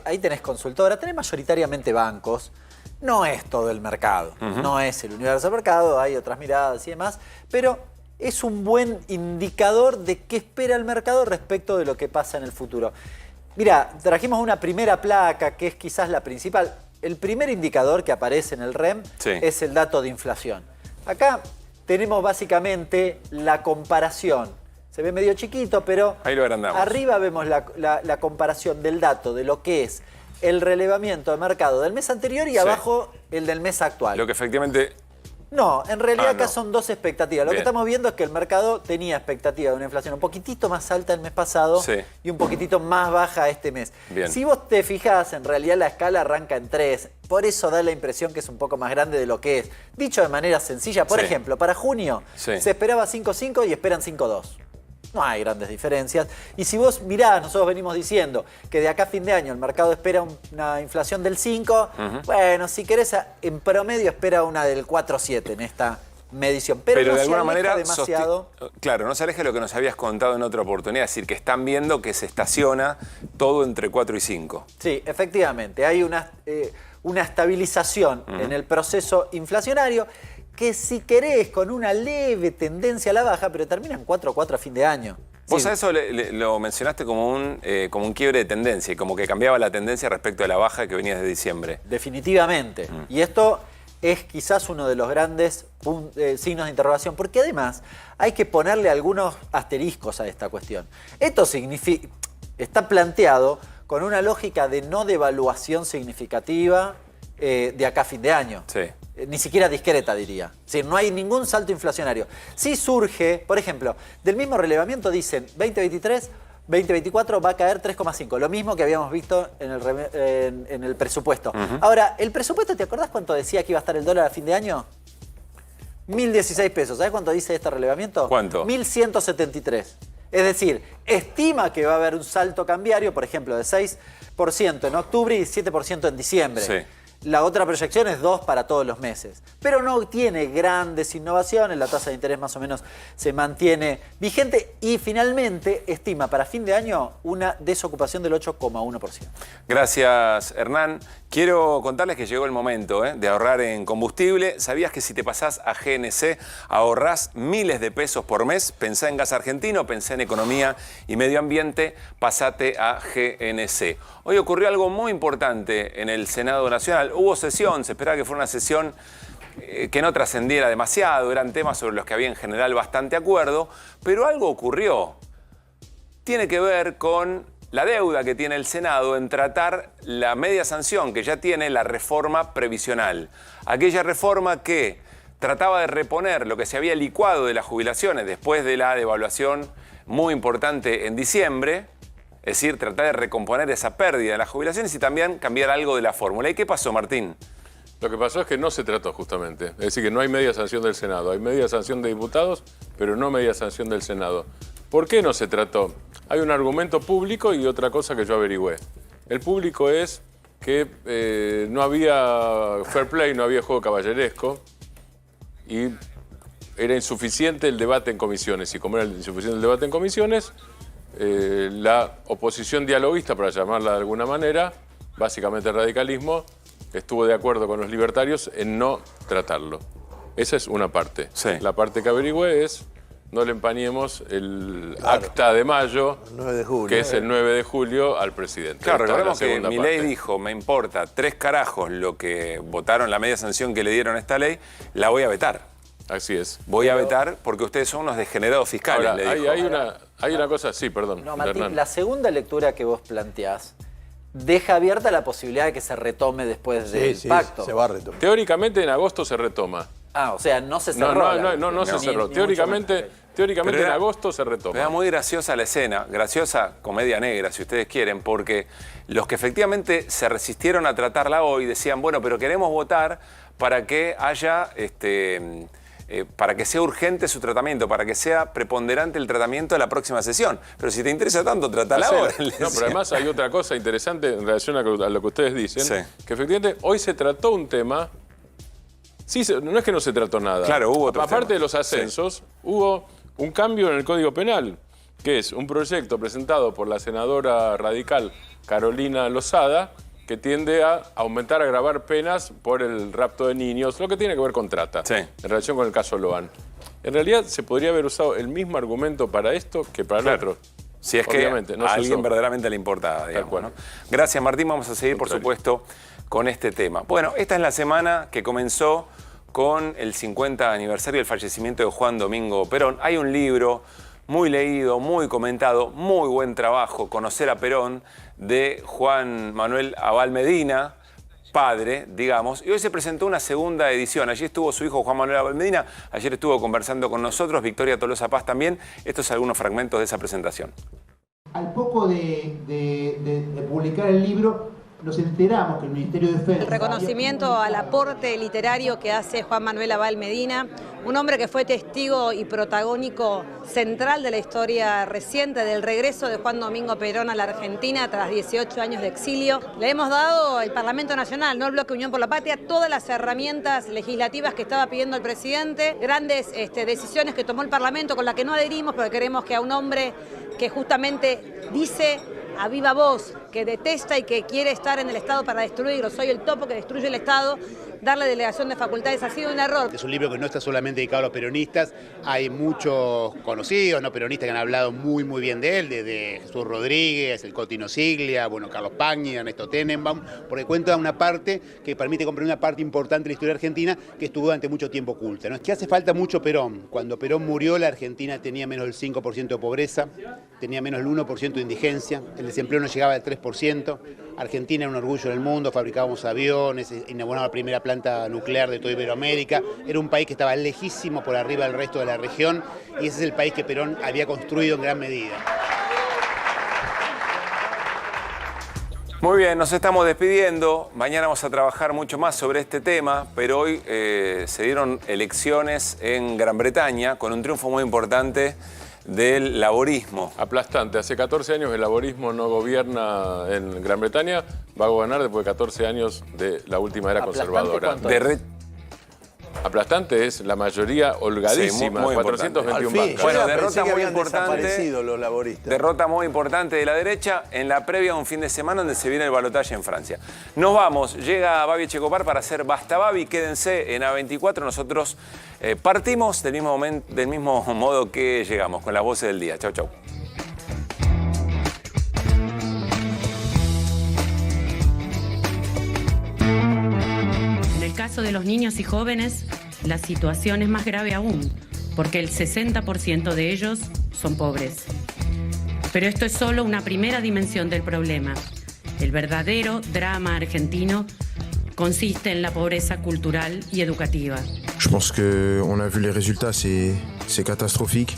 ahí tenés consultora, tenés mayoritariamente bancos. No es todo el mercado, no es el universo del mercado, hay otras miradas y demás, pero es un buen indicador de qué espera el mercado respecto de lo que pasa en el futuro. Mira, trajimos una primera placa que es quizás la principal. El primer indicador que aparece en el REM es el dato de inflación. Acá tenemos básicamente la comparación. Se ve medio chiquito, pero ahí lo agrandamos. Arriba vemos la comparación del dato de lo que es el relevamiento de mercado del mes anterior y abajo el del mes actual. Lo que efectivamente... No, en realidad acá son dos expectativas. Lo que estamos viendo es que el mercado tenía expectativa de una inflación un poquitito más alta el mes pasado y un poquitito más baja este mes. Bien. Si vos te fijás, en realidad la escala arranca en 3. Por eso da la impresión que es un poco más grande de lo que es. Dicho de manera sencilla, por ejemplo, para junio se esperaba 5,5 y esperan 5,2. No hay grandes diferencias. Y si vos mirás, nosotros venimos diciendo que de acá a fin de año el mercado espera una inflación del 5. Bueno, si querés, en promedio espera una del 4,7 en esta medición. Pero no de se alguna aleja manera, demasiado. Claro, no se aleja de lo que nos habías contado en otra oportunidad. Es decir, que están viendo que se estaciona todo entre 4 y 5. Sí, efectivamente. Hay una estabilización en el proceso inflacionario, que si querés, con una leve tendencia a la baja, pero termina en 4,4 a fin de año. Vos a eso lo mencionaste como un quiebre de tendencia y como que cambiaba la tendencia respecto a la baja que venía desde diciembre. Definitivamente. Y esto es quizás uno de los grandes signos de interrogación, porque además hay que ponerle algunos asteriscos a esta cuestión. Esto está planteado con una lógica de no devaluación significativa de acá a fin de año. Ni siquiera discreta, diría. Es decir, no hay ningún salto inflacionario. Sí surge, por ejemplo, del mismo relevamiento dicen 2023 2024 va a caer 3,5, lo mismo que habíamos visto en el presupuesto. Ahora, el presupuesto, ¿te acordás cuánto decía que iba a estar el dólar a fin de año? 1.016 pesos. ¿Sabés cuánto dice este relevamiento? ¿Cuánto? 1.173. Es decir, estima que va a haber un salto cambiario, por ejemplo, de 6% en octubre y 7% en diciembre. Sí. La otra proyección es 2 para todos los meses. Pero no tiene grandes innovaciones, la tasa de interés más o menos se mantiene vigente y finalmente estima para fin de año una desocupación del 8,1%. Gracias, Hernán. Quiero contarles que llegó el momento de ahorrar en combustible. ¿Sabías que si te pasás a GNC ahorrás miles de pesos por mes? Pensá en gas argentino, pensá en economía y medio ambiente, pasate a GNC. Hoy ocurrió algo muy importante en el Senado Nacional. Hubo sesión, se esperaba que fuera una sesión que no trascendiera demasiado, eran temas sobre los que había en general bastante acuerdo, pero algo ocurrió. Tiene que ver con la deuda que tiene el Senado en tratar la media sanción que ya tiene la reforma previsional. Aquella reforma que trataba de reponer lo que se había licuado de las jubilaciones después de la devaluación muy importante en diciembre, es decir, tratar de recomponer esa pérdida de las jubilaciones y también cambiar algo de la fórmula. ¿Y qué pasó, Martín? Lo que pasó es que no se trató justamente. Es decir, que no hay media sanción del Senado. Hay media sanción de diputados, pero no media sanción del Senado. ¿Por qué no se trató? Hay un argumento público y otra cosa que yo averigüé. El público es que no había fair play, no había juego caballeresco y era insuficiente el debate en comisiones. Y como era insuficiente el debate en comisiones, la oposición dialoguista, para llamarla de alguna manera, básicamente el radicalismo, estuvo de acuerdo con los libertarios en no tratarlo. Esa es una parte. Sí. La parte que averigüé es no le empañemos el acta de mayo, 9 de julio, que es el 9 de julio, al presidente. Claro, Esta es la recordemos que segunda Milei parte. dijo, me importa 3 carajos lo que votaron, la media sanción que le dieron a esta ley, la voy a vetar. Así es. Voy a vetar porque ustedes son unos degenerados fiscales, Ahora, le dijo. hay una cosa, sí, perdón. No, Martín, Hernán. la segunda lectura que vos planteás deja abierta la posibilidad de que se retome después del pacto. Se va a retomar. Teóricamente en agosto se retoma. Ah, o sea, no se cerró. No se cerró. Teóricamente en agosto se retoma. Era muy graciosa la escena, graciosa comedia negra, si ustedes quieren, porque los que efectivamente se resistieron a tratarla hoy decían, bueno, pero queremos votar para que haya, para que sea urgente su tratamiento, para que sea preponderante el tratamiento de la próxima sesión. Pero si te interesa tanto, tratala ahora. No, pero además hay otra cosa interesante en relación a lo que ustedes dicen, que efectivamente hoy se trató un tema. Sí, no es que no se trató nada. Claro, hubo otro Aparte tema. de los ascensos, hubo un cambio en el Código Penal, que es un proyecto presentado por la senadora radical Carolina Lozada, que tiende a aumentar, agravar penas por el rapto de niños, lo que tiene que ver con trata, en relación con el caso Loan. En realidad se podría haber usado el mismo argumento para esto que para el otro. Si es Obviamente, que no a se alguien usó. verdaderamente le importa, digamos, ¿no? Gracias, Martín. Vamos a seguir, por supuesto, con este tema. Bueno, esta es la semana que comenzó con el 50 aniversario del fallecimiento de Juan Domingo Perón. Hay un libro muy leído, muy comentado, muy buen trabajo, Conocer a Perón, de Juan Manuel Abal Medina, padre, digamos, y hoy se presentó una segunda edición. Allí estuvo su hijo Juan Manuel Abal Medina, ayer estuvo conversando con nosotros, Victoria Tolosa Paz también. Estos son algunos fragmentos de esa presentación. Al poco de publicar el libro, nos enteramos que el Ministerio de Defensa... El reconocimiento al aporte literario que hace Juan Manuel Abal Medina, un hombre que fue testigo y protagónico central de la historia reciente del regreso de Juan Domingo Perón a la Argentina tras 18 años de exilio. Le hemos dado el Parlamento Nacional, no el Bloque Unión por la Patria, todas las herramientas legislativas que estaba pidiendo el presidente, grandes decisiones que tomó el Parlamento con las que no adherimos, pero queremos que a un hombre que justamente dice a viva voz que detesta y que quiere estar en el Estado para destruirlo, soy el topo que destruye el Estado, darle delegación de facultades ha sido un error. Es un libro que no está solamente dedicado a los peronistas, hay muchos conocidos, no peronistas, que han hablado muy bien de él, desde Jesús Rodríguez, el Cotino Siglia, bueno, Carlos Pagni, Ernesto Tenenbaum, porque cuenta una parte que permite comprender una parte importante de la historia argentina que estuvo durante mucho tiempo oculta, ¿no? Es que hace falta mucho Perón. Cuando Perón murió, la Argentina tenía menos del 5% de pobreza, tenía menos del 1% de indigencia, el desempleo no llegaba al 3%, Argentina era un orgullo en el mundo, fabricábamos aviones, inauguramos la primera planta nuclear de toda Iberoamérica, era un país que estaba lejísimo por arriba del resto de la región y ese es el país que Perón había construido en gran medida. Muy bien, nos estamos despidiendo. Mañana vamos a trabajar mucho más sobre este tema, pero hoy se dieron elecciones en Gran Bretaña con un triunfo muy importante del laborismo. Aplastante. Hace 14 años el laborismo no gobierna en Gran Bretaña. Va a gobernar después de 14 años de la última era conservadora. Aplastante es la mayoría holgadísima, Sí, muy Al421 fin, bancas. Bueno, yo derrota pensé que muy habían importante. desaparecido los laboristas. Derrota muy importante de la derecha en la previa de un fin de semana donde se viene el balotaje en Francia. Nos vamos. Llega Babi Echecopar para hacer Basta Babi. Quédense en A24. Nosotros partimos del mismo modo que llegamos, con las voces del día. Chau, chau. En el caso de los niños y jóvenes, la situación es más grave aún, porque el 60% de ellos son pobres. Pero esto es solo una primera dimensión del problema. El verdadero drama argentino consiste en la pobreza cultural y educativa. Je pense qu'on a vu les résultats, c'est catastrophique.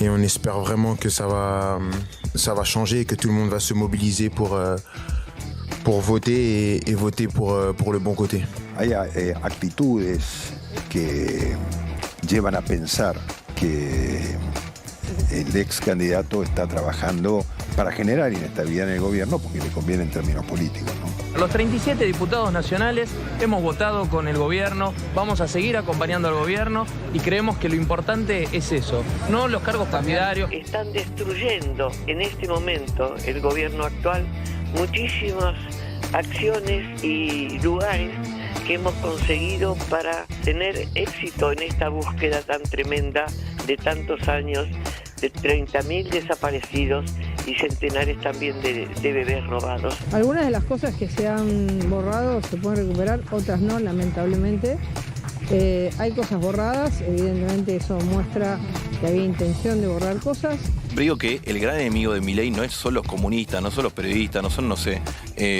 Et on espère vraiment que ça va changer et que tout le monde va se mobiliser pour voter et voter pour le bon côté. Hay actitudes que llevan a pensar que el ex candidato está trabajando para generar inestabilidad en el gobierno porque le conviene en términos políticos, ¿no? Los 37 diputados nacionales hemos votado con el gobierno, vamos a seguir acompañando al gobierno y creemos que lo importante es eso, no los cargos partidarios. Están destruyendo en este momento el gobierno actual muchísimas acciones y lugares que hemos conseguido para tener éxito en esta búsqueda tan tremenda de tantos años, de 30.000 desaparecidos y centenares también de bebés robados. Algunas de las cosas que se han borrado se pueden recuperar, otras no, lamentablemente. Hay cosas borradas, evidentemente eso muestra que había intención de borrar cosas. Pero digo que el gran enemigo de Milei no es solo los comunistas, no son los periodistas, no son, no sé,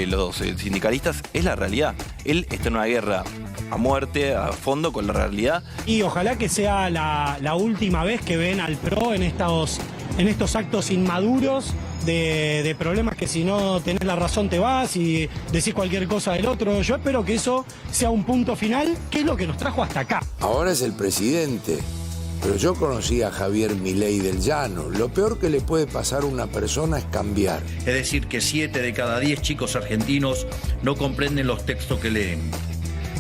los sindicalistas, es la realidad. Él está en una guerra a muerte, a fondo con la realidad. Y ojalá que sea la última vez que ven al PRO en estos actos inmaduros de problemas que si no tenés la razón te vas y decís cualquier cosa del otro. Yo espero que eso sea un punto final, que es lo que nos trajo hasta acá. Ahora es el presidente, pero yo conocí a Javier Milei del Llano. Lo peor que le puede pasar a una persona es cambiar. Es decir, que 7 de cada 10 chicos argentinos no comprenden los textos que leen.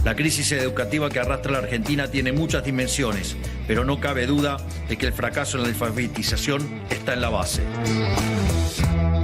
La crisis educativa que arrastra la Argentina tiene muchas dimensiones, pero no cabe duda de que el fracaso en la alfabetización está en la base.